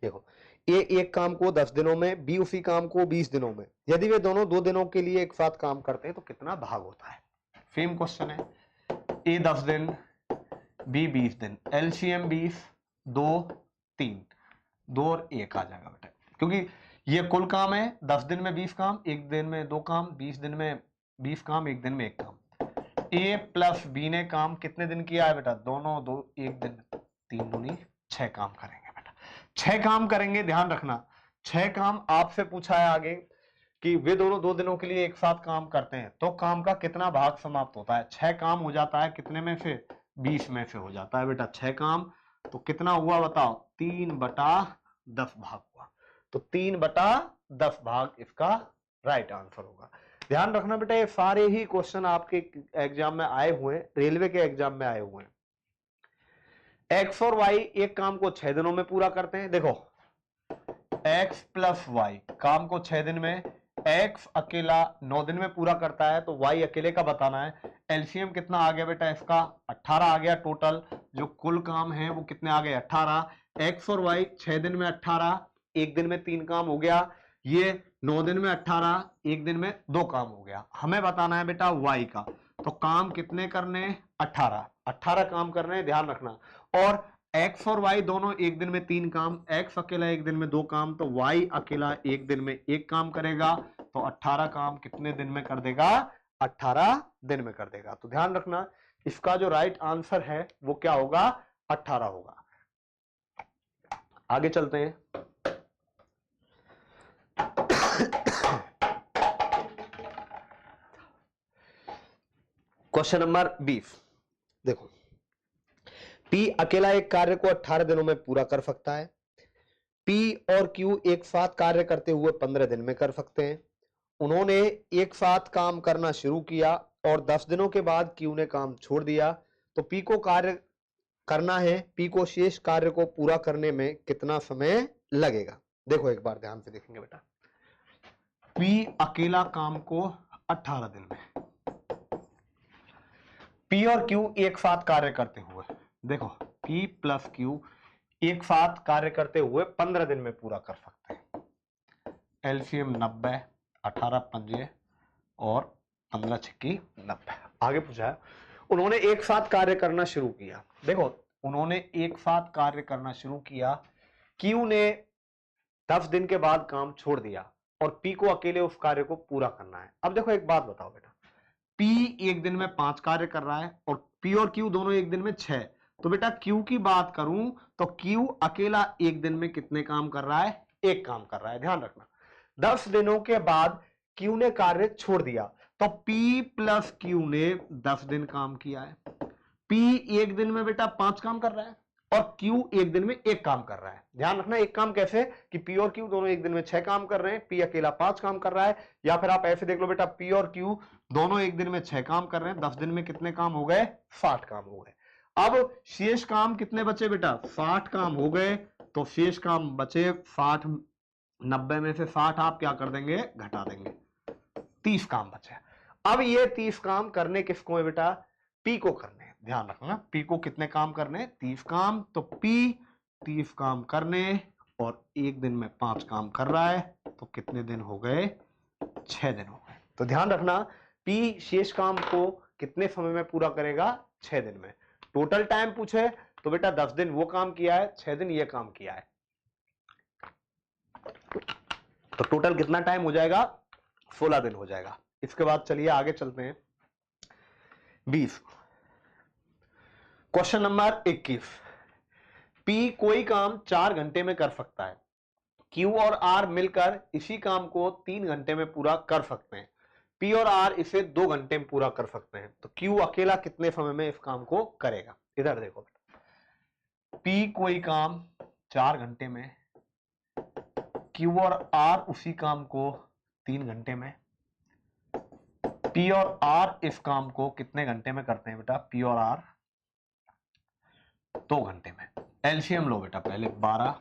देखो ए एक काम को 10 दिनों में, बी उसी काम को 20 दिनों में, यदि वे दोनों 2 दिनों के लिए एक साथ काम करते हैं तो कितना भाग होता है। सेम क्वेश्चन है, ए 10 दिन, बी 20 दिन, एलसीएम 20, 2 3, 2 और 1 आ जाएगा बेटा, क्योंकि ये कुल काम है 10 दिन में 20 काम, एक दिन में 2 काम, 20 दिन में 20 काम, एक दिन में 1 काम। ए प्लस बी ने काम कितने दिन किया है बेटा, दोनों दो एक दिन में, 3 दूनी 6 काम करेंगे बेटा, 6 काम करेंगे। ध्यान रखना 6 काम आपसे पूछा है आगे कि वे दोनों 2 दिनों के लिए एक साथ काम करते हैं तो काम का कितना भाग समाप्त होता है। 6 काम हो जाता है कितने में से, 20 में से हो जाता है बेटा 6 काम, तो कितना हुआ बताओ, 3/10 भाग हुआ, तो 3/10 भाग इसका राइट आंसर होगा। ध्यान रखना बेटा ये सारे ही क्वेश्चन आपके एग्जाम में आए हुए हैं, रेलवे के एग्जाम में आए हुए हैं। एक्स और वाई एक काम को 6 दिनों में पूरा करते हैं। देखो एक्स प्लस वाई काम को 6 दिन में, एक्स अकेला 9 दिन में पूरा करता है, तो वाई अकेले का बताना है। एलसीएम कितना आ गया बेटा इसका, 18 आ गया। टोटल जो कुल काम है वो कितने आ गए, 18। एक्स और वाई 6 दिन में 18, एक दिन में 3 काम हो गया, ये 9 दिन में 18, एक दिन में 2 काम हो गया। हमें बताना है बेटा वाई का, तो काम कितने करने, 18 काम करने, ध्यान रखना। और एक्स और वाई दोनों एक दिन में 3 काम, एक्स अकेला एक दिन में 2 काम, तो वाई अकेला एक दिन में 1 काम करेगा, तो 18 काम कितने दिन में कर देगा, 18 दिन में कर देगा। तो ध्यान रखना इसका जो राइट आंसर है वो क्या होगा, 18 होगा। आगे चलते हैं, क्वेश्चन नंबर 20। देखो पी अकेला एक कार्य को 18 दिनों में पूरा कर सकता है, पी और क्यू एक साथ कार्य करते हुए 15 दिन में कर सकते हैं। उन्होंने एक साथ काम करना शुरू किया और 10 दिनों के बाद क्यू ने काम छोड़ दिया, तो पी को कार्य करना है, पी को शेष कार्य को पूरा करने में कितना समय लगेगा। देखो एक बार ध्यान से देखेंगे बेटा, पी अकेला काम को 18 दिन में, पी और क्यू एक साथ कार्य करते हुए, देखो पी प्लस क्यू एक साथ कार्य करते हुए 15 दिन में पूरा कर सकते हैं। एलसीएम 90, 18 पंजे और 15 छिक्की 90। आगे पूछा है, उन्होंने एक साथ कार्य करना शुरू किया। देखो उन्होंने एक साथ कार्य करना शुरू किया, क्यू ने 10 दिन के बाद काम छोड़ दिया और पी को अकेले उस कार्य को पूरा करना है। अब देखो एक बात बताओ बेटा, पी एक दिन में 5 कार्य कर रहा है और पी और क्यू दोनों एक दिन में 6, तो बेटा क्यू की बात करूं तो क्यू अकेला एक दिन में कितने काम कर रहा है, 1 काम कर रहा है। ध्यान रखना 10 दिनों के बाद क्यू ने कार्य छोड़ दिया, तो पी प्लस क्यू ने 10 दिन काम किया है। पी एक दिन में बेटा 5 काम कर रहा है और क्यू एक दिन में 1 काम कर रहा है। ध्यान रखना एक काम कैसे कि पी और क्यू दोनों एक दिन में 6 काम कर रहे हैं, पी अकेला 5 काम कर रहा है, या फिर आप ऐसे देख लो बेटा पी और क्यू दोनों एक दिन में 6 काम कर रहे हैं, 10 दिन में कितने काम हो गए, 60 काम हो गए। अब शेष काम कितने बचे बेटा? 60 काम हो गए, तो शेष काम बचे 60, 90 में से 60 आप क्या कर देंगे? घटा देंगे, 30 काम बचे। अब ये 30 काम करने किसको है बेटा? पी को करने। ध्यान रखना, पी को कितने काम करने? 30 काम। तो पी 30 काम करने और एक दिन में 5 काम कर रहा है, तो कितने दिन हो गए? 6 दिन हो गए। तो ध्यान रखना, पी शेष काम को कितने समय में पूरा करेगा? 6 दिन में। टोटल टाइम पूछे तो बेटा 10 दिन वो काम किया है, 6 दिन ये काम किया है, तो टोटल कितना टाइम हो जाएगा? 16 दिन हो जाएगा। इसके बाद चलिए आगे चलते हैं। 20, क्वेश्चन नंबर 21। पी कोई काम 4 घंटे में कर सकता है, क्यू और आर मिलकर इसी काम को 3 घंटे में पूरा कर सकते हैं, पी और आर इसे 2 घंटे में पूरा कर सकते हैं, तो क्यू अकेला कितने समय में इस काम को करेगा? इधर देखो, पी कोई काम 4 घंटे में, क्यू और आर उसी काम को 3 घंटे में, पी और आर इस काम को कितने घंटे में करते हैं बेटा? पी और आर 2 घंटे में। एलसीएम लो बेटा, पहले 12,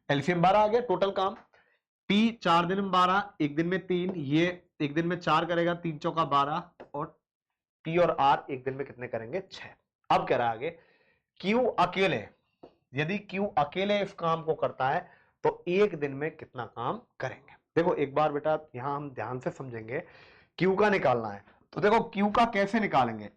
एलसीएम 12 आ गया। टोटल काम पी 4 दिन में 12, एक दिन में 3, ये एक दिन में 4 करेगा, 3 चौका 12, और पी और आर एक दिन में कितने करेंगे? 6। अब कह रहा है आगे, क्यू अकेले, यदि क्यू अकेले इस काम को करता है तो एक दिन में कितना काम करेंगे? देखो एक बार बेटा यहां हम ध्यान से समझेंगे, क्यू का निकालना है, तो देखो क्यू का कैसे निकालेंगे?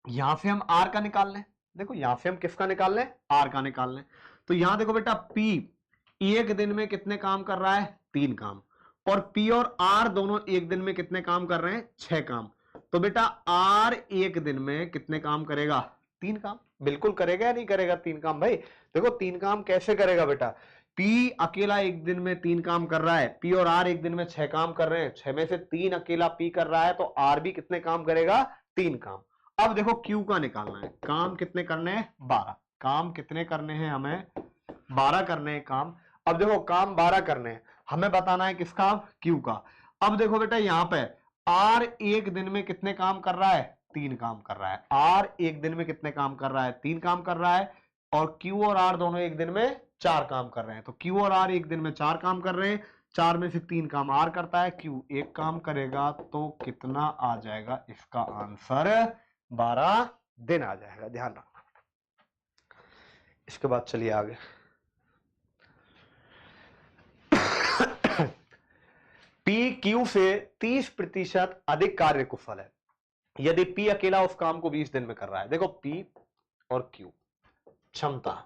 यहां से हम आर का निकाल लें। देखो यहां से हम किसका निकाल लें? आर का निकाल लें। तो यहां देखो बेटा, पी एक दिन में कितने काम कर रहा है? 3 काम। और पी और आर दोनों एक दिन में कितने काम कर रहे हैं? 6 काम। तो बेटा आर एक दिन में कितने काम करेगा? 3 काम। बिल्कुल करेगा या नहीं करेगा 3 काम? भाई देखो 3 काम कैसे करेगा बेटा? पी अकेला एक दिन में 3 काम कर रहा है, पी और आर एक दिन में 6 काम कर रहे हैं, 6 में से 3 अकेला पी कर रहा है, तो आर भी कितने काम करेगा? 3 काम। अब देखो क्यू का निकालना है, काम कितने करने हैं? 12। काम कितने करने हैं हमें? 12 करने हैं काम। अब देखो काम 12 करने हैं, हमें बताना है किसका? क्यू का। अब देखो बेटा यहां पे आर एक दिन में कितने काम कर रहा है? 3 काम कर रहा है। आर एक दिन में कितने काम कर रहा है? 3 काम कर रहा है। और क्यू और आर दोनों एक दिन में 4 काम कर रहे हैं, तो क्यू और आर एक दिन में 4 काम कर रहे हैं, 4 में से 3 काम आर करता है, क्यू एक काम करेगा, तो कितना आ जाएगा? इसका आंसर 12 दिन आ जाएगा। ध्यान रखना। इसके बाद चलिए आगे। पी क्यू से 30% अधिक कार्य कुशल है, यदि पी अकेला उस काम को 20 दिन में कर रहा है। देखो पी और क्यू क्षमता,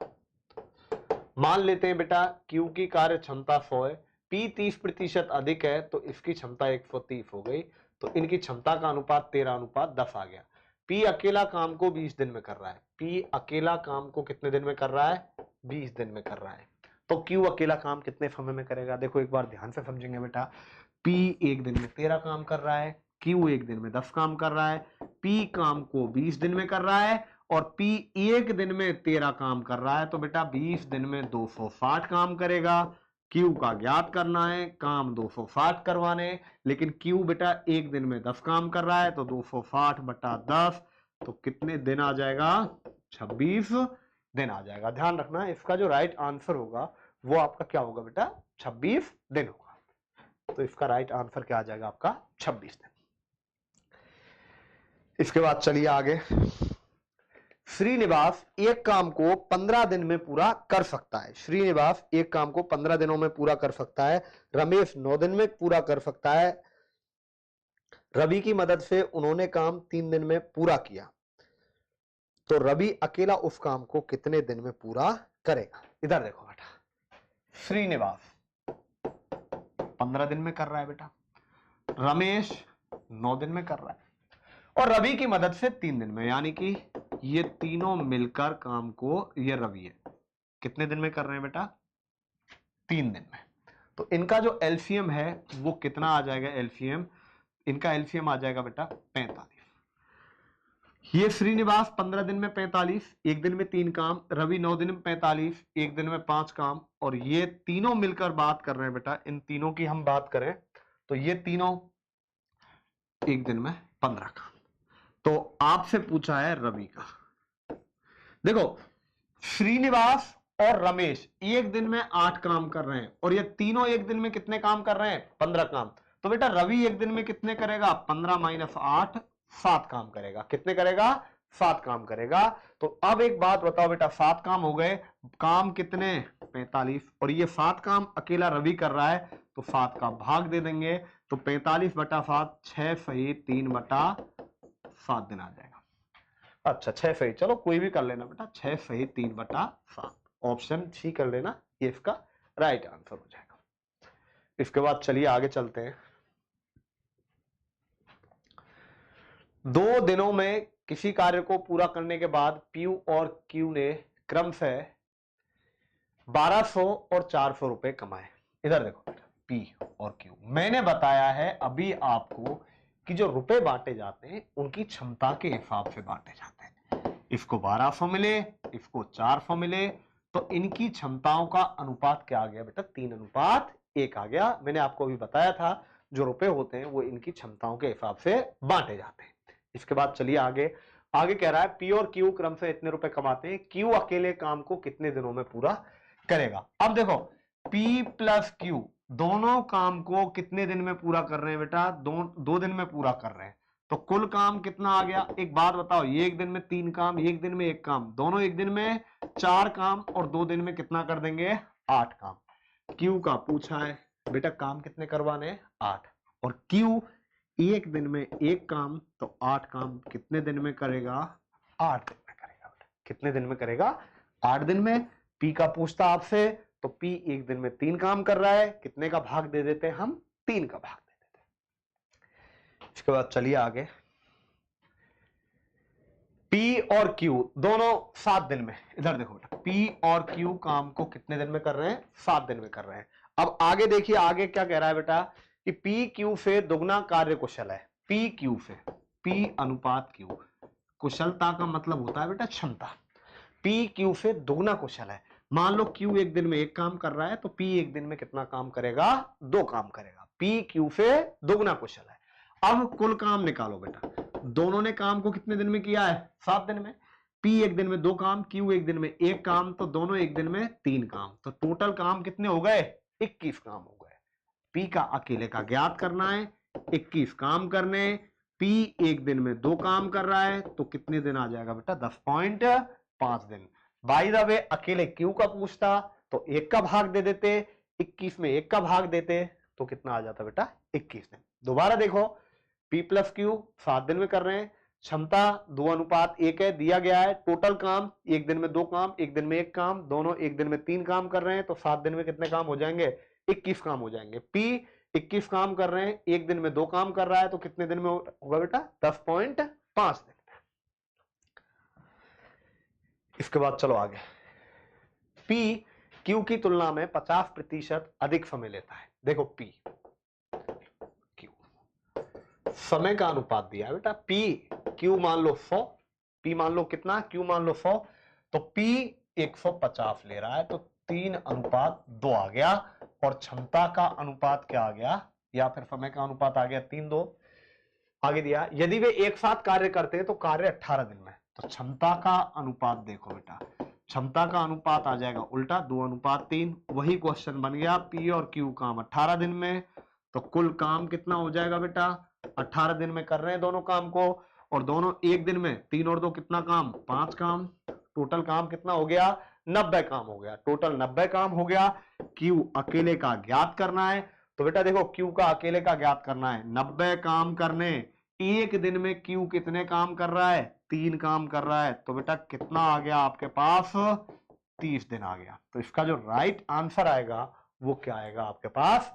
मान लेते हैं बेटा क्यू की कार्य क्षमता 100 है, पी 30% अधिक है, तो इसकी क्षमता 130 हो गई, तो इनकी क्षमता का अनुपात 13:10 आ गया। पी अकेला काम को 20 दिन में कर रहा है, पी अकेला काम को कितने दिन में कर रहा है? 20 दिन में कर रहा है, तो क्यू अकेला काम कितने समय में करेगा? देखो एक बार ध्यान से समझेंगे बेटा, पी एक दिन में 13 काम कर रहा है, क्यू एक दिन में 10 काम कर रहा है, पी काम को 20 दिन में कर रहा है, और पी एक दिन में 13 काम कर रहा है, तो बेटा 20 दिन में 260 काम करेगा। क्यू का ज्ञात करना है, काम 260 करवाने, लेकिन क्यू बेटा एक दिन में 10 काम कर रहा है, तो 260 बटा 10, तो कितने दिन आ जाएगा? 26 दिन आ जाएगा। ध्यान रखना, इसका जो राइट आंसर होगा वो आपका क्या होगा बेटा? 26 दिन होगा। तो इसका राइट आंसर क्या आ जाएगा आपका? 26 दिन। इसके बाद चलिए आगे। श्रीनिवास एक काम को 15 दिन में पूरा कर सकता है, श्रीनिवास एक काम को 15 दिनों में पूरा कर सकता है, रमेश 9 दिन में पूरा कर सकता है, रवि की मदद से उन्होंने काम 3 दिन में पूरा किया, तो रवि अकेला उस काम को कितने दिन में पूरा करेगा? इधर देखो बेटा, श्रीनिवास 15 दिन में कर रहा है बेटा, रमेश 9 दिन में कर रहा है, और रवि की मदद से 3 दिन में, यानी कि ये तीनों मिलकर काम को, ये रवि है, कितने दिन में कर रहे हैं बेटा? 3 दिन में। तो इनका जो एलसीएम है वो कितना आ जाएगा? एलसीएम, इनका एलसीएम आ जाएगा बेटा 45। ये श्रीनिवास 15 दिन में 45, एक दिन में 3 काम, रवि 9 दिन में 45, एक दिन में 5 काम, और ये तीनों मिलकर बात कर रहे हैं बेटा, इन तीनों की हम बात करें तो ये तीनों एक दिन में 15 काम। तो आपसे पूछा है रवि का, देखो श्रीनिवास और रमेश एक दिन में 8 काम कर रहे हैं और ये तीनों एक दिन में कितने काम कर रहे हैं? 15 काम। तो बेटा रवि एक दिन में कितने करेगा? 15 माइनस 8, 7 काम करेगा। कितने करेगा? 7 काम करेगा। तो अब एक बात बताओ बेटा, 7 काम हो गए, काम कितने? 45। और ये 7 काम अकेला रवि कर रहा है, तो 7 का भाग दे देंगे, तो 45 बटा 7, 6 सही 3 बटा 7 दिन आ जाएगा। अच्छा 6 सही, चलो कोई भी कर लेना बेटा, 6 सही 3 बटा 7, ऑप्शन सी कर लेना, ये इसका राइट आंसर हो जाएगा। इसके बाद चलिए आगे चलते हैं। 2 दिनों में किसी कार्य को पूरा करने के बाद पी और क्यू ने क्रमशः 1200 और 400 रुपए कमाए। इधर देखो पी और क्यू, मैंने बताया है अभी आपको कि जो रुपए बांटे जाते हैं उनकी क्षमता के हिसाब से बांटे जाते हैं। इसको 1200 मिले, इसको 400 मिले, तो इनकी क्षमताओं का अनुपात क्या आ गया बेटा? 3:1 आ गया। मैंने आपको अभी बताया था जो रुपए होते हैं वो इनकी क्षमताओं के हिसाब से बांटे जाते हैं। इसके बाद चलिए आगे। आगे कह रहा है पी और क्यू क्रम से इतने रुपए कमाते हैं, क्यू अकेले काम को कितने दिनों में पूरा करेगा? अब देखो P प्लस Q दोनों काम को कितने दिन में पूरा कर रहे हैं बेटा? 2 दिन में पूरा कर रहे हैं, तो कुल काम कितना आ गया? एक बात बताओ, ये एक दिन में 3 काम, एक दिन में 1 काम, दोनों एक दिन में 4 काम, और 2 दिन में कितना कर देंगे? 8 काम। Q का पूछा है बेटा, काम कितने करवाने? 8। और Q एक दिन में 1 काम, तो 8 काम कितने दिन में करेगा? 8 दिन में करेगा। कितने दिन में करेगा? 8 दिन में। P का पूछता आपसे, तो P एक दिन में 3 काम कर रहा है, कितने का भाग दे देते हैं हम? 3 का भाग दे देते हैं। इसके बाद चलिए आगे। P और Q दोनों 7 दिन में, इधर देखो बेटा, P और Q काम को कितने दिन में कर रहे हैं? 7 दिन में कर रहे हैं। अब आगे देखिए, आगे क्या कह रहा है बेटा कि P Q से दुगना कार्य कुशल है। P Q से, P अनुपात Q, कुशलता का मतलब होता है बेटा क्षमता। P Q से दुगना कुशल है। मान लो Q एक दिन में 1 काम कर रहा है, तो P एक दिन में कितना काम करेगा? 2 काम करेगा। P Q से दुगना कुशल है। अब कुल काम निकालो बेटा, दोनों ने काम को कितने दिन में किया है? 7 दिन में। P एक दिन में 2 काम, Q एक दिन में 1 काम, तो दोनों एक दिन में 3 काम, तो टोटल काम कितने हो गए? 21 काम हो गए। P का अकेले का ज्ञात करना है, 21 काम करने, P एक दिन में 2 काम कर रहा है, तो कितने दिन आ जाएगा बेटा? 10.5 दिन। बाय द वे अकेले Q का पूछता तो 1 का भाग दे देते, 21 में 1 का भाग देते, तो कितना आ जाता बेटा? 21 दिन। दोबारा देखो, P प्लस Q 7 दिन में कर रहे हैं, क्षमता 2:1 है, दिया गया है। टोटल काम एक दिन में 2 काम, एक दिन में 1 काम, दोनों एक दिन में 3 काम कर रहे हैं, तो 7 दिन में कितने काम हो जाएंगे? 21 काम हो जाएंगे। P 21 काम कर रहे हैं, एक दिन में 2 काम कर रहा है, तो कितने दिन में होगा बेटा? 10.5 दिन। इसके बाद चलो आगे। P Q की तुलना में 50% अधिक समय लेता है। देखो P Q समय का अनुपात दिया है बेटा। P Q मान लो 100, P मान लो कितना? Q मान लो 100, तो P 150 ले रहा है, तो 3:2 आ गया। और क्षमता का अनुपात क्या आ गया? या फिर समय का अनुपात आ गया 3:2। आगे दिया, यदि वे एक साथ कार्य करते हैं तो कार्य 18 दिन में। तो क्षमता का अनुपात देखो बेटा, क्षमता का अनुपात आ जाएगा उल्टा 2:3। वही क्वेश्चन बन गया, P और Q काम 18 दिन में, तो कुल काम कितना हो जाएगा बेटा? 18 दिन में कर रहे हैं दोनों काम को, और दोनों एक दिन में 3 और 2 कितना काम? 5 काम। टोटल काम कितना हो गया? 90 काम हो गया। टोटल 90 काम हो गया। Q अकेले का ज्ञात करना है, तो बेटा देखो Q का अकेले का ज्ञात करना है। 90 काम करने, एक दिन में Q कितने काम कर रहा है? 3 काम कर रहा है, तो बेटा कितना आ गया आपके पास? 30 दिन आ गया। तो इसका जो राइट आंसर आएगा वो क्या आएगा आपके पास?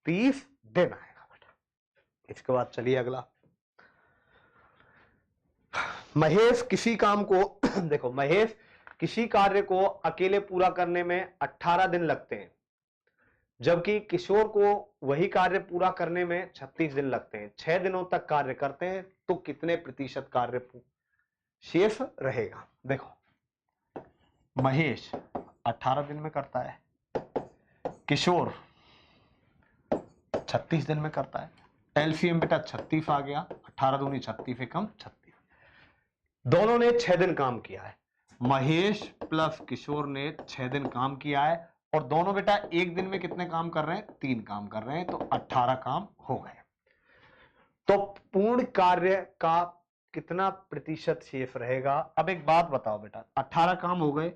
30 दिन आएगा बेटा। इसके बाद चलिए अगला। महेश किसी काम को देखो, महेश किसी कार्य को अकेले पूरा करने में 18 दिन लगते हैं, जबकि किशोर को वही कार्य पूरा करने में 36 दिन लगते हैं। 6 दिनों तक कार्य करते हैं, तो कितने प्रतिशत कार्य शेष रहेगा? देखो, महेश 18 दिन में करता है, किशोर 36 दिन में करता है। एलसीएम बेटा 36 आ गया, 18 दूनी 36 एकम 36। दोनों ने 6 दिन काम किया है। महेश प्लस किशोर ने 6 दिन काम किया है और दोनों बेटा एक दिन में कितने काम कर रहे हैं? 3 काम कर रहे हैं, तो 18 काम हो गए। तो पूर्ण कार्य का कितना प्रतिशत शेष रहेगा? अब एक बात बताओ बेटा, 18 काम हो गए,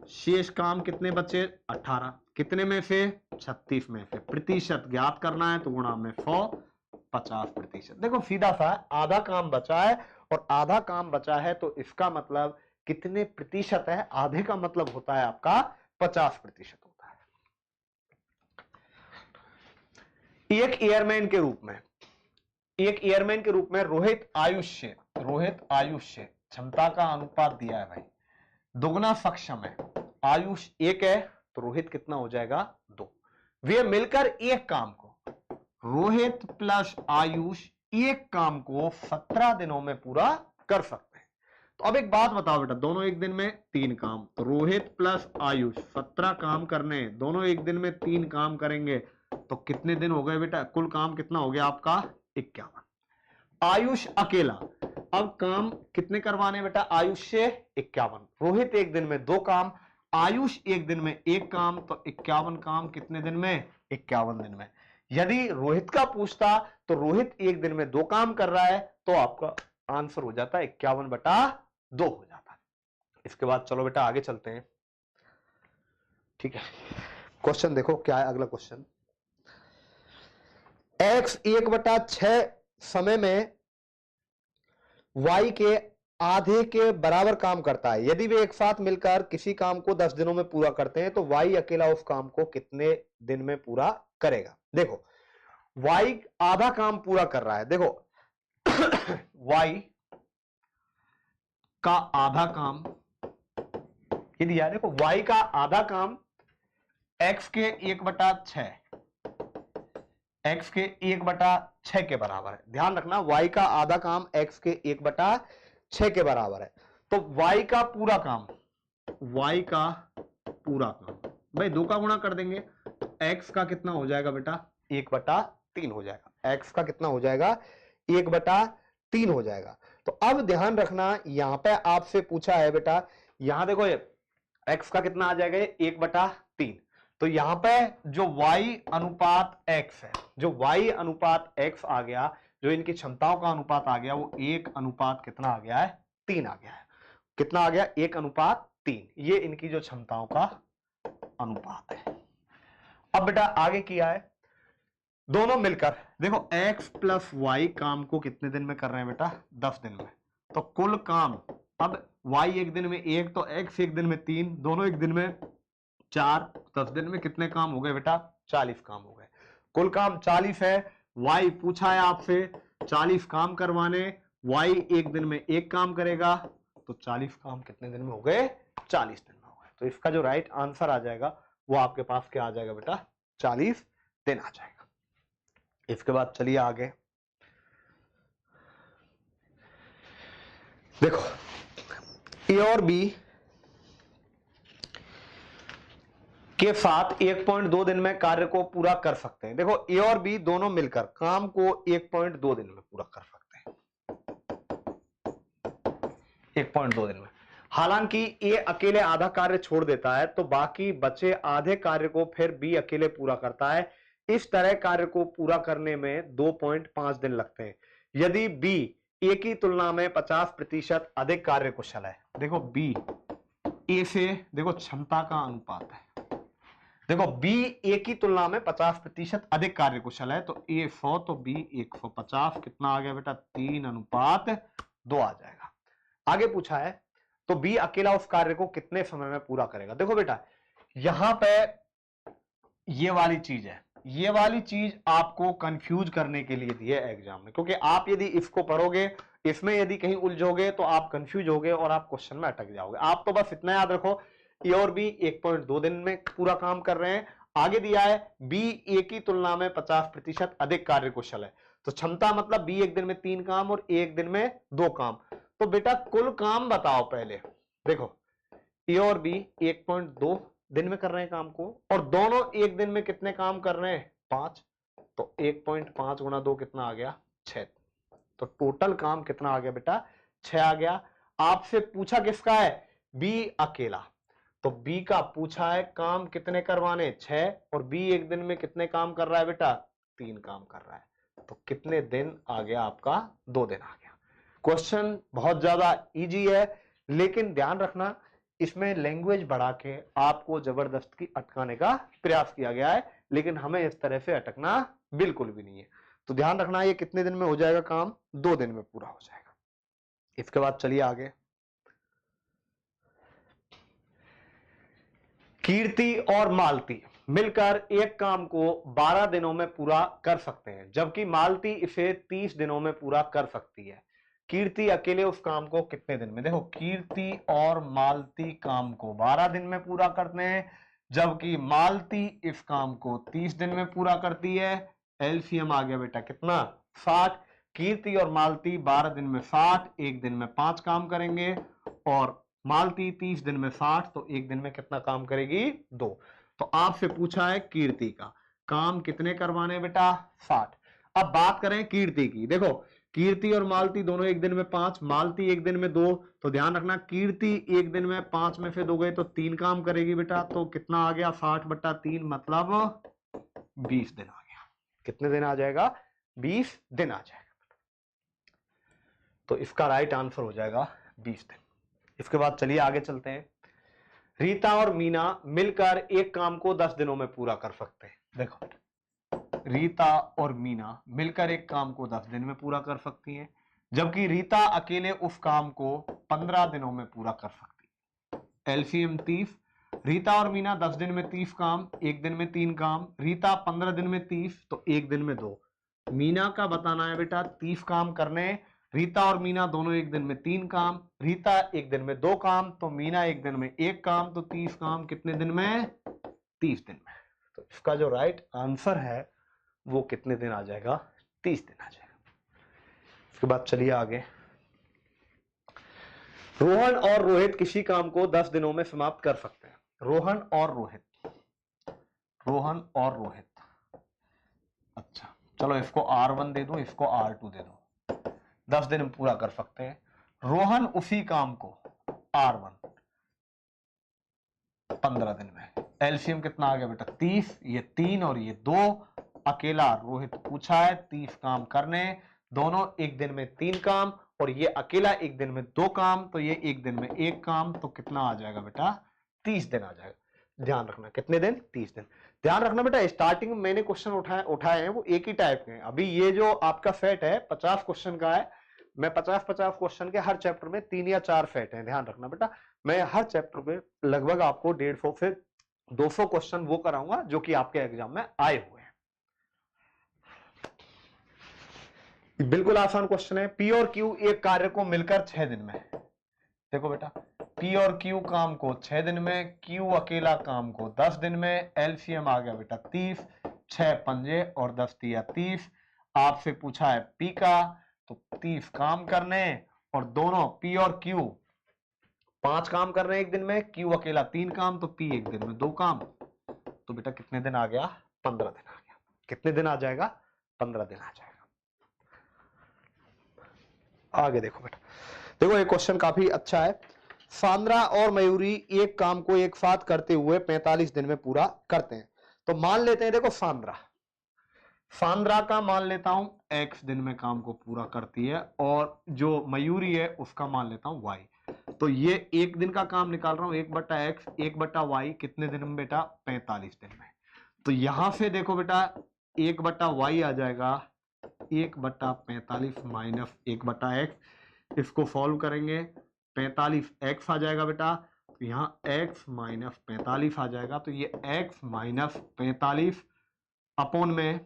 शेष काम कितने बचे? 18। कितने में से? 36 में से। प्रतिशत ज्ञात करना है तो गुणा में 100, 50%। देखो सीधा सा, आधा काम बचा है और आधा काम बचा है तो इसका मतलब कितने प्रतिशत है? आधे का मतलब होता है आपका 50% होता है। एक एयरमैन के रूप में, एक एयरमैन के रूप में रोहित आयुष्य क्षमता का अनुपात दिया है भाई, दुगना सक्षम है, आयुष 1 है तो रोहित कितना हो जाएगा? 2। वे मिलकर एक काम को, रोहित प्लस आयुष एक काम को 17 दिनों में पूरा कर सकते हैं। तो अब एक बात बताओ बेटा, दोनों एक दिन में 3 काम, तो रोहित प्लस आयुष 17 काम करने, दोनों एक दिन में 3 काम करेंगे तो कितने दिन हो गए बेटा? कुल काम कितना हो गया आपका? 51। आयुष अकेला, अब काम कितने करवाने बेटा? आयुष से 51। रोहित एक दिन में 2 काम, आयुष एक दिन में 1 काम, तो 51 काम कितने दिन में? 51 दिन में। यदि रोहित का पूछता तो रोहित एक दिन में 2 काम कर रहा है तो आपका आंसर हो जाता 51/2 हो जाता। इसके बाद चलो बेटा आगे चलते हैं। ठीक है, क्वेश्चन देखो क्या है अगला क्वेश्चन। x 1/6 समय में y के आधे के बराबर काम करता है। यदि वे एक साथ मिलकर किसी काम को 10 दिनों में पूरा करते हैं तो y अकेला उस काम को कितने दिन में पूरा करेगा? देखो y आधा काम पूरा कर रहा है, देखो y का आधा काम ये दिया है, देखो y का आधा काम x के 1/6, x के 1/6 के बराबर है। ध्यान रखना y का आधा काम x के 1/6 के बराबर है। तो y का पूरा काम, y का पूरा काम भाई 2 का गुणा कर देंगे तो x का कितना हो जाएगा बेटा? 1/3 हो जाएगा। x का कितना हो जाएगा? 1/3 हो जाएगा। तो अब ध्यान रखना, यहां पे आपसे पूछा है बेटा, यहां देखो ये x का कितना आ जाएगा? 1/3। तो यहां पे जो y अनुपात x है, जो y अनुपात x आ गया, जो इनकी क्षमताओं का अनुपात आ गया, वो 1 अनुपात कितना आ गया है? 3 आ गया है। कितना आ गया? 1/3। ये इनकी जो क्षमताओं का अनुपात है। अब बेटा आगे किया है, दोनों मिलकर देखो x प्लस y काम को कितने दिन में कर रहे हैं बेटा? 10 दिन में। तो कुल काम, अब y एक दिन में 1 तो x एक दिन में 3, दोनों एक दिन में 4, 10 दिन में कितने काम हो गए बेटा? 40 काम हो गए। कुल काम 40 है, y पूछा है आपसे 40 काम करवाने, y एक दिन में 1 काम करेगा तो 40 काम कितने दिन में हो गए? 40 दिन में हो गए। तो इसका जो राइट आंसर आ जाएगा वो आपके पास क्या आ जाएगा बेटा? 40 दिन आ जाएगा। इसके बाद चलिए आगे देखो, ए और बी के साथ 1.2 दिन में कार्य को पूरा कर सकते हैं। देखो ए और बी दोनों मिलकर काम को 1.2 दिन में पूरा कर सकते हैं, 1.2 दिन में। हालांकि ए अकेले आधा कार्य छोड़ देता है तो बाकी बचे आधे कार्य को फिर बी अकेले पूरा करता है। इस तरह कार्य को पूरा करने में 2.5 दिन लगते हैं। यदि बी ए की तुलना में 50% अधिक कार्य कुशल है, देखो बी ए से देखो क्षमता का अनुपात है, देखो बी ए की तुलना में 50% अधिक कार्य कुशल है, तो ए 100 तो बी 150, कितना आ गया बेटा? 3/2 आ जाएगा। आगे पूछा है तो बी अकेला उस कार्य को कितने समय में पूरा करेगा? देखो बेटा यहां पे ये वाली चीज है, ये वाली चीज आपको कंफ्यूज करने के लिए दी है एग्जाम में, क्योंकि आप यदि इसको पढ़ोगे, इसमें यदि कहीं उलझोगे तो आप कंफ्यूज होगे और आप क्वेश्चन में अटक जाओगे। आप तो बस इतना याद रखो, ए और बी 1.2 दिन में पूरा काम कर रहे हैं। आगे दिया है बी ए की तुलना में 50% अधिक कार्य कुशल है, तो क्षमता मतलब बी एक दिन में 3 काम और ए एक दिन में 2 काम। तो बेटा कुल काम बताओ पहले। देखो ए और बी 1.2 दिन में कर रहे हैं काम को, और दोनों एक दिन में कितने काम कर रहे हैं? 5। तो 1.5 गुणा 2 कितना आ गया? 6। तो टोटल काम कितना आ गया बेटा? 6 आ गया। आपसे पूछा किसका है? बी अकेला, तो बी का पूछा है काम कितने करवाने 6, और बी एक दिन में कितने काम कर रहा है बेटा 3 काम कर रहा है, तो कितने दिन आ गया आपका 2 दिन आ गया। क्वेश्चन बहुत ज्यादा इजी है, लेकिन ध्यान रखना इसमें लैंग्वेज बढ़ा के आपको जबरदस्ती अटकाने का प्रयास किया गया है, लेकिन हमें इस तरह से अटकना बिल्कुल भी नहीं है। तो ध्यान रखना ये कितने दिन में हो जाएगा काम, 2 दिन में पूरा हो जाएगा। इसके बाद चलिए आगे, कीर्ति और मालती मिलकर एक काम को 12 दिनों में पूरा कर सकते हैं, जबकि मालती इसे 30 दिनों में पूरा कर सकती है। कीर्ति अकेले उस काम को कितने दिन में, देखो कीर्ति और मालती काम को 12 दिन में पूरा करते हैं, जबकि मालती इस काम को 30 दिन में पूरा करती है। एलसीएम आ गया बेटा कितना 60। कीर्ति और मालती 12 दिन में 60, एक दिन में 5 काम करेंगे, और मालती 30 दिन में 60, तो एक दिन में कितना काम करेगी 2। तो आपसे पूछा है कीर्ति का काम कितने करवाने बेटा 60। अब बात करें कीर्ति की, देखो कीर्ति और मालती दोनों एक दिन में 5, मालती एक दिन में 2, तो ध्यान रखना कीर्ति एक दिन में 5 में से 2 गए तो 3 काम करेगी बेटा, तो कितना आ गया 60/3 मतलब 20 दिन आ गया। कितने दिन आ जाएगा 20 दिन आ जाएगा, तो इसका राइट आंसर हो जाएगा 20 दिन। इसके बाद चलिए आगे चलते हैं, रीता और मीना मिलकर एक काम को 10 दिनों में पूरा कर सकते हैं। देखो रीता और मीना मिलकर एक काम को 10 दिन में पूरा कर सकती हैं, जबकि रीता अकेले उस काम को 15 दिनों में पूरा कर सकती है। एलसीएम 30, रीता और मीना 10 दिन में 30 काम, एक दिन में 3 काम, रीता 15 दिन में 30, तो एक दिन में 2। मीना का बताना है बेटा 30 काम करने, रीता और मीना दोनों एक दिन में 3 काम, रीता एक दिन में 2 काम, तो मीना एक दिन में 1 काम, तो 30 काम कितने दिन में 30 दिन में। तो इसका जो राइट आंसर है वो कितने दिन आ जाएगा 30 दिन आ जाएगा। इसके बाद चलिए आगे, रोहन और रोहित किसी काम को 10 दिनों में समाप्त कर सकते हैं। रोहन और रोहित, रोहन और रोहित, अच्छा चलो इसको R1 दे दो, इसको R2 दे दो, 10 दिन में पूरा कर सकते हैं। रोहन उसी काम को R1 15 दिन में, एलसीएम कितना आ गया बेटा 30, ये 3 और ये 2, अकेला रोहित पूछा है 30 काम करने, दोनों एक दिन में 3 काम, और ये अकेला एक दिन में 2 काम, तो ये एक दिन में 1 काम, तो कितना आ जाएगा बेटा 30 दिन आ जाएगा। ध्यान रखना कितने दिन 30 दिन। ध्यान रखना बेटा स्टार्टिंग में मैंने क्वेश्चन उठाए हैं वो एक ही टाइप के हैं। अभी ये जो आपका सेट है 50 क्वेश्चन का है, मैं 50-50 क्वेश्चन के हर चैप्टर में 3 या 4 सेट हैं। ध्यान रखना बेटा मैं हर चैप्टर में लगभग आपको 150 से 200 क्वेश्चन वो कराऊंगा जो कि आपके एग्जाम में आए हुए हैं। बिल्कुल आसान क्वेश्चन है, पी और क्यू एक कार्य को मिलकर 6 दिन में, देखो बेटा पी और क्यू काम को 6 दिन में, क्यू अकेला काम को 10 दिन में, एलसीएम आ गया बेटा 30, 6 पंजे और 10 तिया 30। आपसे पूछा है पी का, तो 30 काम करने, और दोनों पी और क्यू 5 काम कर रहे हैं एक दिन में, क्यू अकेला 3 काम, तो पी एक दिन में 2 काम, तो बेटा कितने दिन आ गया 15 दिन आ गया। कितने दिन आ जाएगा 15 दिन आ जाएगा। आगे देखो बेटा, देखो ये क्वेश्चन काफी अच्छा है, सांद्रा और मयूरी एक काम को एक साथ करते हुए 45 दिन में पूरा करते हैं। तो मान लेते हैं देखो सांद्रा का मान लेता हूं x दिन में काम को पूरा करती है, और जो मयूरी है उसका मान लेता हूं y। तो ये एक दिन का काम निकाल रहा हूं 1/x 1/y, कितने दिन में बेटा 45 दिन में। तो यहां से देखो बेटा 1/y आ जाएगा 1/45 माइनस 1/x, इसको सॉल्व करेंगे 45x आ जाएगा बेटा, तो यहां x माइनस 45 आ जाएगा, तो ये x माइनस 45 अपॉन में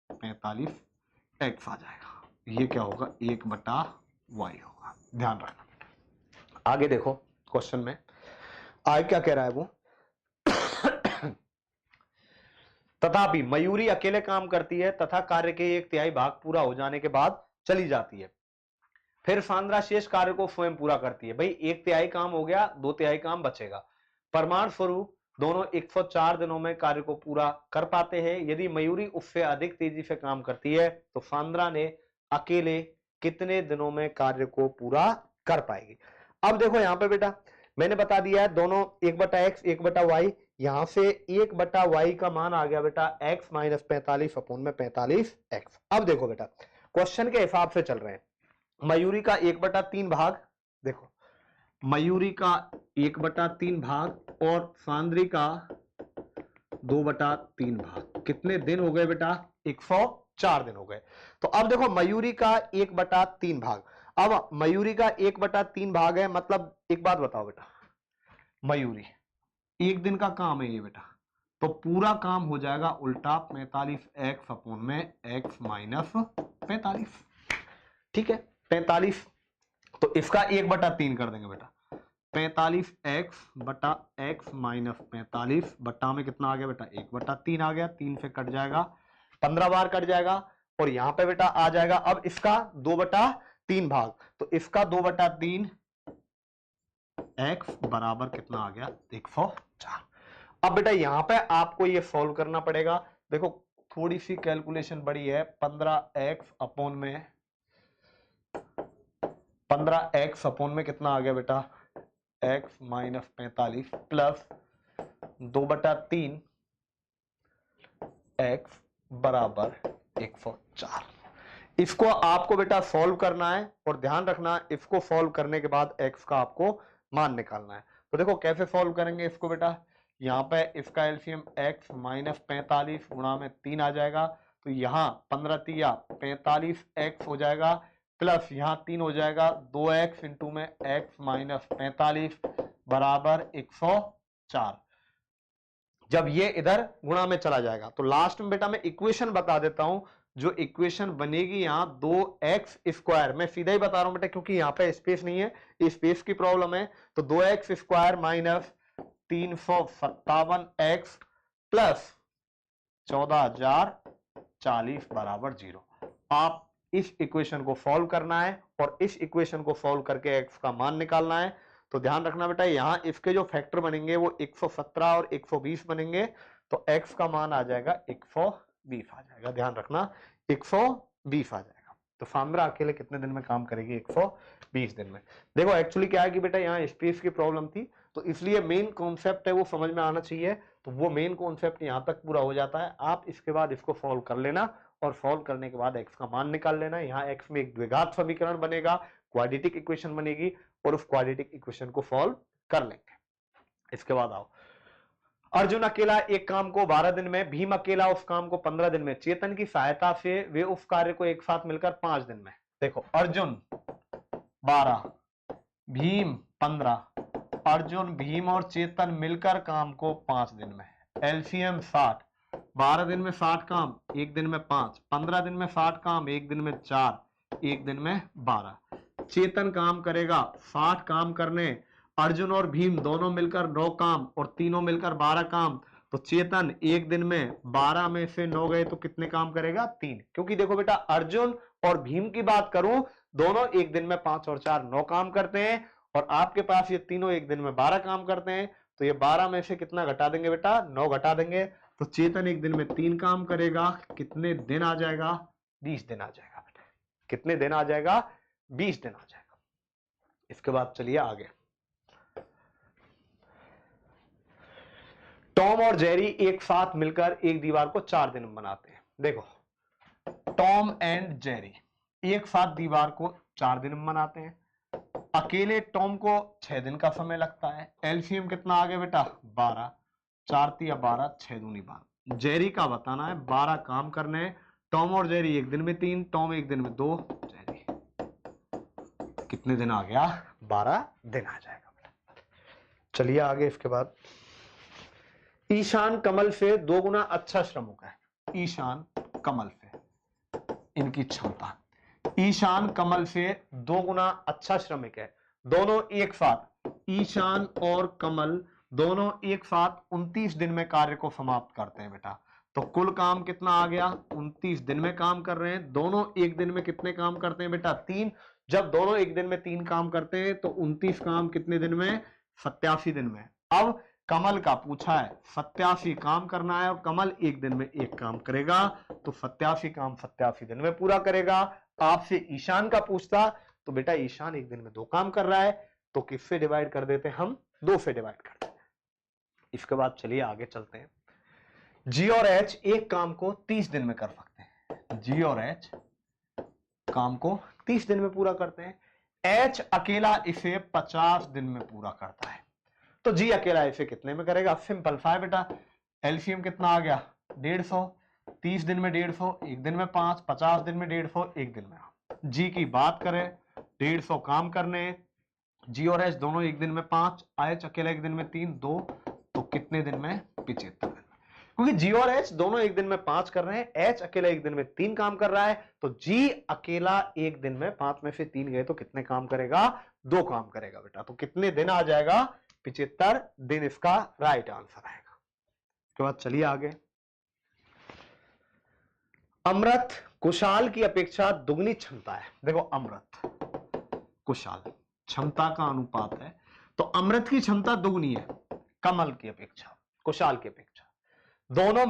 45x आ जाएगा, ये क्या होगा 1/y होगा। ध्यान रखना बेटा। आगे देखो क्वेश्चन में आगे क्या कह रहा है वो, तथापि मयूरी अकेले काम करती है तथा कार्य के 1/3 भाग पूरा हो जाने के बाद चली जाती है, फिर सांद्रा शेष कार्य को स्वयं पूरा करती है। भाई 1/3 काम हो गया, 2/3 काम बचेगा। प्रमाण स्वरूप दोनों 104 दिनों में कार्य को पूरा कर पाते हैं। यदि मयूरी उससे अधिक तेजी से काम करती है तो सांद्रा ने अकेले कितने दिनों में कार्य को पूरा कर पाएगी। अब देखो यहां पे बेटा मैंने बता दिया है दोनों 1/x 1/y, यहां से 1/y का मान आ गया बेटा x माइनस 45 अपोन में 45x। अब देखो बेटा क्वेश्चन के हिसाब से चल रहे हैं, मयूरी का 1/3 भाग, देखो मयूरी का 1/3 भाग और सांद्री का 2/3 भाग, कितने दिन हो गए बेटा? 104 दिन हो गए। तो अब देखो मयूरी का 1/3 भाग, अब मयूरी का 1/3 भाग है, मतलब एक बात बताओ बेटा, मयूरी एक दिन का काम है ये बेटा, तो पूरा काम हो जाएगा उल्टा 45x अपोन में x माइनस 45, ठीक है 45, तो इसका 1/3 कर देंगे बेटा, 45x/x माइनस 45 बट्टा में कितना आ गया बेटा 1/3 आ गया, 3 से कट जाएगा, 15 बार कट जाएगा, और यहां पे बेटा आ जाएगा अब इसका 2/3 भाग, तो इसका 2/3 x बराबर कितना आ गया 104। अब बेटा यहां पे आपको ये सॉल्व करना पड़ेगा, देखो थोड़ी सी कैलकुलेशन बड़ी है, 15x अपोन में कितना आ गया बेटा x माइनस 45 प्लस 2/3 x बराबर 104। इसको आपको बेटा सॉल्व करना है, और ध्यान रखना इसको सॉल्व करने के बाद x का आपको मान निकालना है। तो देखो कैसे सॉल्व करेंगे इसको बेटा, यहाँ पे इसका एलसीएम x माइनस 45 गुणा में 3 आ जाएगा, तो यहाँ 15 तिया 45x हो जाएगा, प्लस यहाँ 3 हो जाएगा 2x इंटू में x माइनस 45 बराबर 104। जब ये इधर गुणा में चला जाएगा तो लास्ट में बेटा मैं इक्वेशन बता देता हूं, जो इक्वेशन बनेगी यहां 2x स्क्वायर, मैं सीधा ही बता रहा हूं बेटा क्योंकि यहां पे स्पेस नहीं है, स्पेस की प्रॉब्लम है, तो 2x square minus 357x plus 14040 बराबर 0। आप इस इक्वेशन को सॉल्व करना है और इस इक्वेशन को सॉल्व करके x का मान निकालना है। तो ध्यान रखना बेटा यहां इसके जो फैक्टर बनेंगे वो 117 और 120 बनेंगे, तो x का मान आ जाएगा 120 आ जाएगा, ध्यान रखना 120 आ जाएगा। तो सांद्रा अकेले कितने दिन में काम करेगी 120 दिन में। देखो एक्चुअली क्या है कि बेटा यहाँ स्पेस की प्रॉब्लम थी, तो इसलिए मेन कॉन्सेप्ट है वो समझ में आना चाहिए, तो वो मेन कॉन्सेप्ट यहां तक पूरा हो जाता है। आप इसके बाद इसको सॉल्व कर लेना और सॉल्व करने के बाद x का मान निकाल लेना। यहाँ x में एक द्विघात समीकरण बनेगा, क्वाड्रेटिक इक्वेशन बनेगी, और उस क्वाड्रेटिक इक्वेशन को सॉल्व कर लेंगे। इसके बाद आओ, अर्जुन अकेला एक काम को 12 दिन में, भीम अकेला उस काम को 15 दिन में, चेतन की सहायता से वे उस कार्य को एक साथ मिलकर 5 दिन में। देखो अर्जुन 12, भीम 15, अर्जुन भीम और चेतन मिलकर काम को 5 दिन में, एलसीएम 60, 12 दिन में 60 काम, एक दिन में 5, 15 दिन में 60 काम, एक दिन में 4, एक दिन में 12। चेतन काम करेगा 60 काम करने, अर्जुन और भीम दोनों मिलकर 9 काम और तीनों मिलकर 12 काम, तो चेतन एक दिन में 12 में से 9 गए तो कितने काम करेगा 3। क्योंकि देखो बेटा अर्जुन और भीम की बात करूं, दोनों एक दिन में 5 और 4 9 काम करते हैं, और आपके पास ये तीनों एक दिन में 12 काम करते हैं, तो ये 12 में से कितना घटा देंगे बेटा 9 घटा देंगे, तो चेतन एक दिन में 3 काम करेगा, कितने दिन आ जाएगा 20 दिन आ जाएगा बेटा, कितने दिन आ जाएगा 20 दिन आ जाएगा। इसके बाद चलिए आगे, टॉम और जेरी एक साथ मिलकर एक दीवार को 4 दिन में बनाते हैं। देखो टॉम एंड जेरी एक साथ दीवार को 4 दिन में बनाते हैं, अकेले टॉम को 6 दिन का समय लगता है, एलसीएम कितना आ गया बेटा 12, 4 तिया 12, 6 दूनी 12। जेरी का बताना है 12 काम करने, टॉम और जेरी एक दिन में 3, टॉम एक दिन में 2, जेरी कितने दिन आ गया 12 दिन आ जाएगा बेटा। चलिए आगे, इसके बाद ईशान कमल से 2 गुना अच्छा श्रमिक है, ईशान कमल से इनकी क्षमता, ईशान कमल से 2 गुना अच्छा श्रमिक है, दोनों एक साथ, ईशान और कमल दोनों एक साथ 29 दिन में कार्य को समाप्त करते हैं बेटा, तो कुल काम कितना आ गया 29 दिन में काम कर रहे हैं, दोनों एक दिन में कितने काम करते हैं बेटा 3, जब दोनों एक दिन में 3 काम करते हैं तो 29 काम कितने दिन में 87 दिन में। अब कमल का पूछा है 87 काम करना है और कमल एक दिन में 1 काम करेगा, तो 87 काम 87 दिन में पूरा करेगा। आपसे ईशान का पूछता तो बेटा ईशान एक दिन में 2 काम कर रहा है, तो किससे डिवाइड कर देते हम 2 से डिवाइड कर देंगे। इसके बाद चलिए आगे चलते हैं। जी और एच एक काम को 30 दिन में कर सकते हैं। जी और एच काम को 30 दिन में पूरा करते हैं। एच अकेला इसे 50 दिन में पूरा करता है। तो जी अकेला इसे कितने में करेगा? सिंपल बेटा, एलसीएम कितना आ गया? 150। 30 दिन में 150, एक दिन में 5, 50 दिन में 150, एक दिन में। जी की बात करें, 150 काम करने, जी और एच दोनों एक दिन में 5, एच अकेला एक दिन में 3, 2, तो कितने दिन में? 75 दिन। क्योंकि जी और एच दोनों एक दिन में 5 कर रहे हैं, एच अकेला एक दिन में 3 काम कर रहा है, तो जी अकेला एक दिन में 5 में से 3 गए तो कितने काम करेगा? 2 काम करेगा बेटा। तो कितने दिन आ जाएगा? 75 दिन इसका राइट आंसर आएगा। उसके बाद चलिए आगे। अमृत कुशाल की अपेक्षा दुगनी क्षमता है। देखो अमृत कुशाल क्षमता का अनुपात है, तो अमृत की क्षमता दुगनी है कमल की अपेक्षा, कुशाल की अपेक्षा। दोनों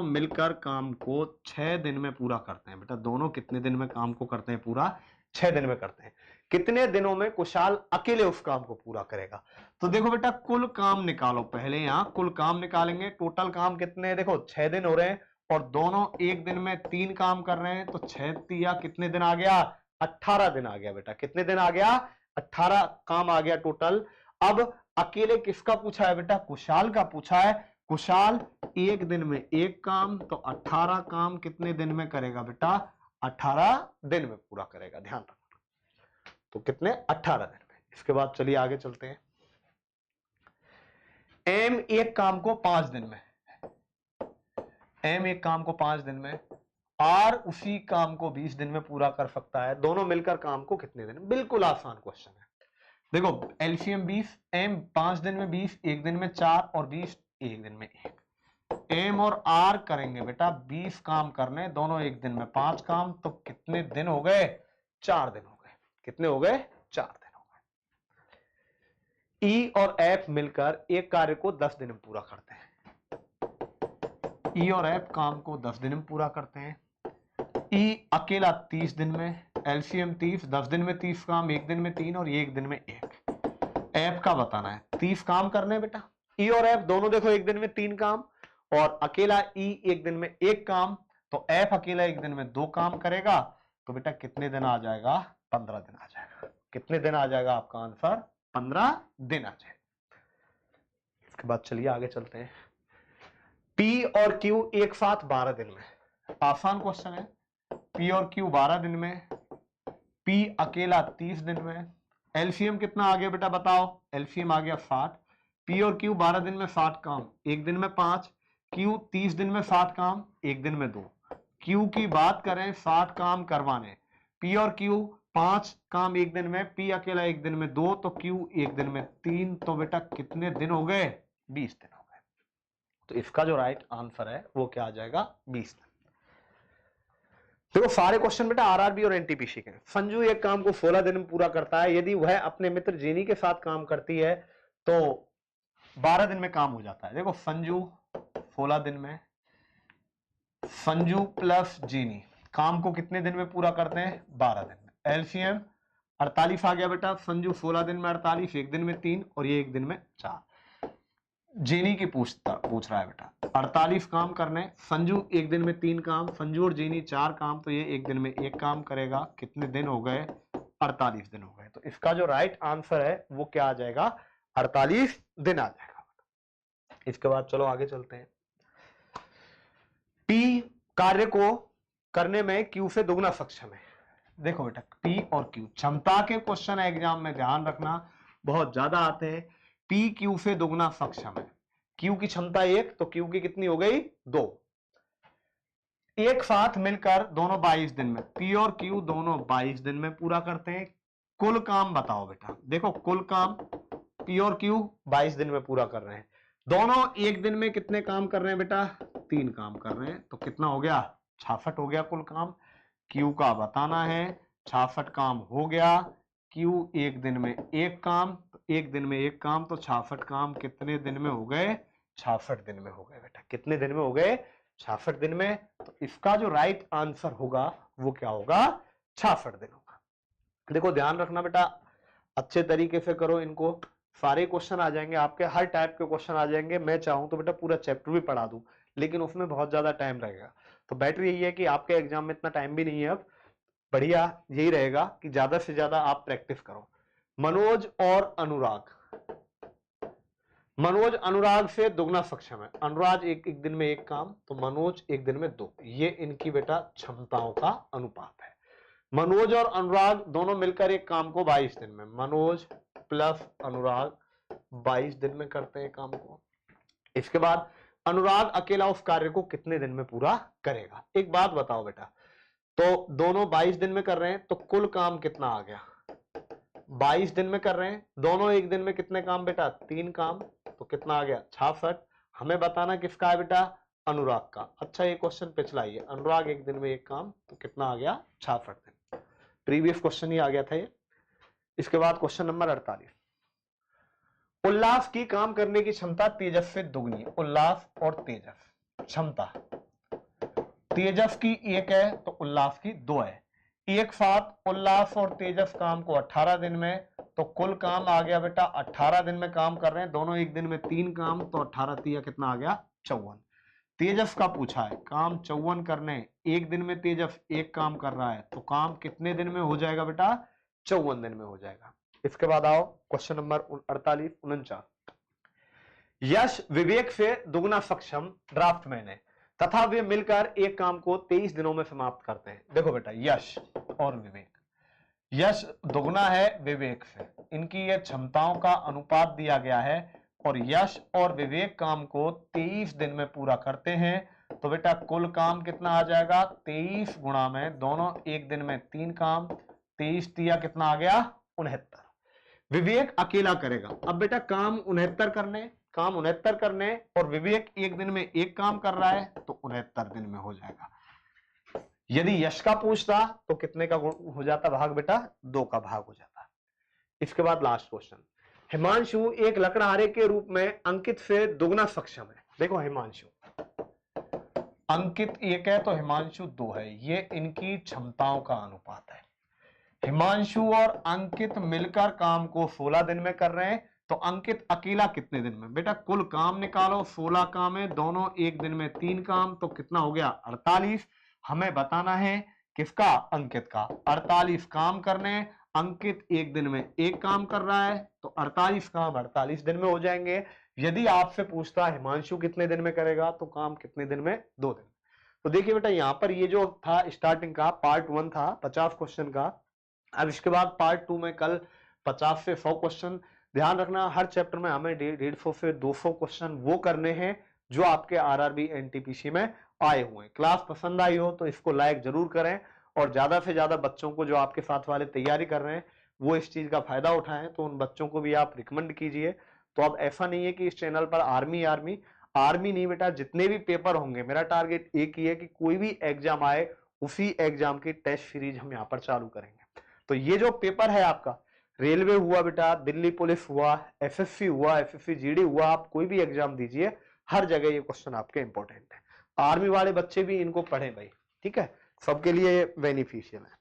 मिलकर काम को 6 दिन में पूरा करते हैं। बेटा दोनों कितने दिन में काम को करते हैं पूरा? 6 दिन में करते हैं। कितने दिनों में कुशाल अकेले उस काम को पूरा करेगा? तो देखो बेटा कुल काम निकालो, पहले यहां कुल काम निकालेंगे। टोटल काम कितने हैं? देखो 6 दिन हो रहे हैं और दोनों एक दिन में 3 काम कर रहे हैं, तो 6 तिया कितने दिन आ गया? 18 दिन आ गया बेटा। कितने दिन आ गया? 18 काम आ गया टोटल। अब अकेले किसका पूछा है बेटा? कुशाल का पूछा है। कुशाल एक दिन में एक काम, तो 18 काम कितने दिन में करेगा बेटा? 18 दिन में पूरा करेगा, ध्यान रखना। तो कितने? 18 दिन में। इसके बाद चलिए आगे चलते हैं। एम एक काम को 5 दिन में, एम एक काम को 5 दिन में, आर उसी काम को 20 दिन में पूरा कर सकता है। दोनों मिलकर काम को कितने दिन? बिल्कुल आसान क्वेश्चन है। देखो एलसीएम 20, एम 5 दिन में 20, एक दिन में 4 और 20 एक दिन में 1। एम और आर करेंगे बेटा 20 काम करने, दोनों एक दिन में 5 काम, तो कितने दिन हो गए? 4 दिन हो गए। कितने हो गए? 4 दिन हो गए। ई और एफ मिलकर एक कार्य को 10 दिन में पूरा करते हैं। ई और एफ काम को 10 दिन में पूरा करते हैं। ई अकेला 30 दिन में, एलसीएम 30, 10 दिन में 30 काम, एक दिन में 3 और एक दिन में 1। एफ का बताना है, 30 काम करने बेटा। ई और एफ दोनों देखो एक दिन में 3 काम और अकेला ई एक दिन में 1 काम, तो एफ अकेला एक दिन में 2 काम करेगा, तो बेटा कितने दिन आ जाएगा? 15 दिन आ जाएगा। कितने दिन आ जाएगा आपका आंसर? 15 दिन आ जाएगा। इसके बाद चलिए आगे चलते हैं। पी और क्यू एक साथ 12 दिन में, आसान क्वेश्चन है। पी और क्यू 12 दिन में, पी अकेला 30 दिन में, एलसीएम कितना आ गया बेटा बताओ? एलसीएम आ गया 60। पी और क्यू 12 दिन में 60 काम, एक दिन में 5, क्यू 30 दिन में 60 काम, एक दिन में 2। क्यू की बात करें 60 काम करवाने, पी और क्यू 5 काम एक दिन में, पी अकेला एक दिन में 2, तो क्यू एक दिन में 3, तो बेटा कितने दिन हो गए? 20 दिन हो गए। तो इसका जो राइट आंसर है वो क्या आ जाएगा? 20 दिन। देखो सारे क्वेश्चन बेटा आरआरबी और एनटीपीसी के। संजू एक काम को 16 दिन में पूरा करता है, यदि वह अपने मित्र जेनी के साथ काम करती है तो 12 दिन में काम हो जाता है। देखो संजू 16 दिन में, संजू प्लस जेनी काम को कितने दिन में पूरा करते हैं? 12 दिन में। एलसीएम 48 आ गया बेटा। संजू 16 दिन में 48, एक दिन में 3 और ये एक दिन में 4। जेनी की पूछ रहा है बेटा 48 काम करने, संजू एक दिन में 3 काम, संजू और जेनी 4 काम, तो ये एक दिन में 1 काम करेगा। कितने दिन हो गए? 48 दिन हो गए। तो इसका जो राइट आंसर है वो क्या आ जाएगा? 48 दिन आ जाएगा। इसके बाद चलो आगे चलते हैं। पी कार्य को करने में क्यू से दुगना सक्षम है। देखो बेटा पी और क्यू क्षमता के क्वेश्चन एग्जाम में ध्यान रखना बहुत ज्यादा आते हैं। पी क्यू से दुगना सक्षम है। क्यू की क्षमता 1, तो क्यू की कितनी हो गई? 2। एक साथ मिलकर दोनों 22 दिन में, पी और क्यू दोनों 22 दिन में पूरा करते हैं। कुल काम बताओ बेटा। देखो कुल काम पी और क्यू 22 दिन में पूरा कर रहे हैं। दोनों एक दिन में कितने काम कर रहे हैं बेटा? 3 काम कर रहे हैं, तो कितना हो गया? 66 हो गया कुल काम। क्यू का बताना है, 66 काम हो गया। क्यू एक दिन में 1 काम, एक दिन में 1 काम, तो 66 काम कितने दिन में हो गए? 66 दिन में हो गए बेटा। कितने दिन में हो गए? 66 दिन में। तो इसका जो राइट आंसर होगा वो क्या होगा? 66 दिन होगा। देखो ध्यान रखना बेटा, अच्छे तरीके से करो इनको, सारे क्वेश्चन आ जाएंगे आपके, हर टाइप के क्वेश्चन आ जाएंगे। मैं चाहूं तो बेटा पूरा चैप्टर भी पढ़ा दूं, लेकिन उसमें बहुत ज्यादा टाइम लगेगा। तो बेटर यही है कि आपके एग्जाम में इतना टाइम भी नहीं है अब, बढ़िया यही रहेगा कि ज्यादा से ज्यादा आप प्रैक्टिस करो। मनोज और अनुराग, मनोज अनुराग से दुगना सक्षम है। अनुराग एक दिन में एक काम, तो मनोज एक दिन में दो। ये इनकी बेटा क्षमताओं का अनुपात है। मनोज और अनुराग दोनों मिलकर एक काम को 22 दिन में, मनोज प्लस अनुराग 22 दिन में करते हैं काम को। इसके बाद अनुराग अकेला उस कार्य को कितने दिन में पूरा करेगा। एक बात बताओ बेटा, तो दोनों 22 दिन में कर रहे हैं, तो कुल काम कितना आ गया? 22 दिन में कर रहे हैं, दोनों एक दिन में कितने काम बेटा? 3 काम, तो कितना आ गया? 66। हमें बताना किसका है बेटा? अनुराग का। अच्छा ये क्वेश्चन पिछला ही है, अनुराग एक दिन में एक काम, तो कितना आ गया? 66 दिन। प्रीवियस क्वेश्चन ही आ गया था ये। इसके बाद क्वेश्चन नंबर 48, उल्लास की काम करने की क्षमता तेजस से दुगनी। उल्लास और तेजस क्षमता, तेजस की 1 है तो उल्लास की 2 है। एक साथ उल्लास और तेजस काम को 18 दिन में, तो कुल काम आ गया बेटा 18 दिन में काम कर रहे हैं, दोनों एक दिन में 3 काम, तो 18 तिया कितना आ गया? 54। तेजस का पूछा है, काम 54 करने, एक दिन में तेजस एक काम कर रहा है, तो काम कितने दिन में हो जाएगा बेटा? 54 दिन में हो जाएगा। इसके बाद आओ क्वेश्चन नंबर 48 49, यश विवेक से दुगना सक्षम ड्राफ्टमैन है तथा वे मिलकर एक काम को 23 दिनों में समाप्त करते हैं। देखो बेटा यश और विवेक, यश दुगना है विवेक से, इनकी ये क्षमताओं का अनुपात दिया गया है, और यश और विवेक काम को 23 दिन में पूरा करते हैं, तो बेटा कुल काम कितना आ जाएगा? 23 गुणा में दोनों एक दिन में 3 काम, 23 तिया कितना आ गया? 69। विवेक अकेला करेगा। अब बेटा काम 69 करने और विवेक एक दिन में एक काम कर रहा है, तो 69 दिन में हो जाएगा। यदि यश का पूछता तो कितने का हो जाता भाग बेटा? 2 का भाग हो जाता। इसके बाद लास्ट क्वेश्चन, हिमांशु एक लकड़हारे के रूप में अंकित से दुगना सक्षम है। देखो हिमांशु, अंकित 1 है तो हिमांशु 2 है, ये इनकी क्षमताओं का अनुपात है। हिमांशु और अंकित मिलकर काम को 16 दिन में कर रहे हैं, तो अंकित अकेला कितने दिन में? बेटा कुल काम निकालो, 16 काम है, दोनों एक दिन में 3 काम, तो कितना हो गया? 48। हमें बताना है किसका? अंकित का। 48 काम करने, अंकित एक दिन में एक काम कर रहा है, तो 48 काम 48 दिन में हो जाएंगे। यदि आपसे पूछता हिमांशु कितने दिन में करेगा, तो काम कितने दिन में? 2 दिन। तो देखिए बेटा यहां पर ये जो था स्टार्टिंग का पार्ट 1 था 50 क्वेश्चन का। अब इसके बाद पार्ट 2 में कल 50 से 100 क्वेश्चन। ध्यान रखना हर चैप्टर में हमें 150 से 200 क्वेश्चन वो करने हैं जो आपके आरआरबी एनटीपीसी में आए हुए हैं। क्लास पसंद आई हो तो इसको लाइक जरूर करें, और ज्यादा से ज्यादा बच्चों को, जो आपके साथ वाले तैयारी कर रहे हैं, वो इस चीज का फायदा उठाएं, तो उन बच्चों को भी आप रिकमेंड कीजिए। तो अब ऐसा नहीं है कि इस चैनल पर आर्मी आर्मी आर्मी नहीं बेटा, जितने भी पेपर होंगे मेरा टारगेट एक ही है कि कोई भी एग्जाम आए उसी एग्जाम की टेस्ट सीरीज हम यहाँ पर चालू करेंगे। तो ये जो पेपर है आपका, रेलवे हुआ बेटा, दिल्ली पुलिस हुआ, एसएससी हुआ, एसएससी जीडी हुआ, आप कोई भी एग्जाम दीजिए, हर जगह ये क्वेश्चन आपके इंपॉर्टेंट है। आर्मी वाले बच्चे भी इनको पढ़ें भाई, ठीक है, सबके लिए बेनिफिशियल है।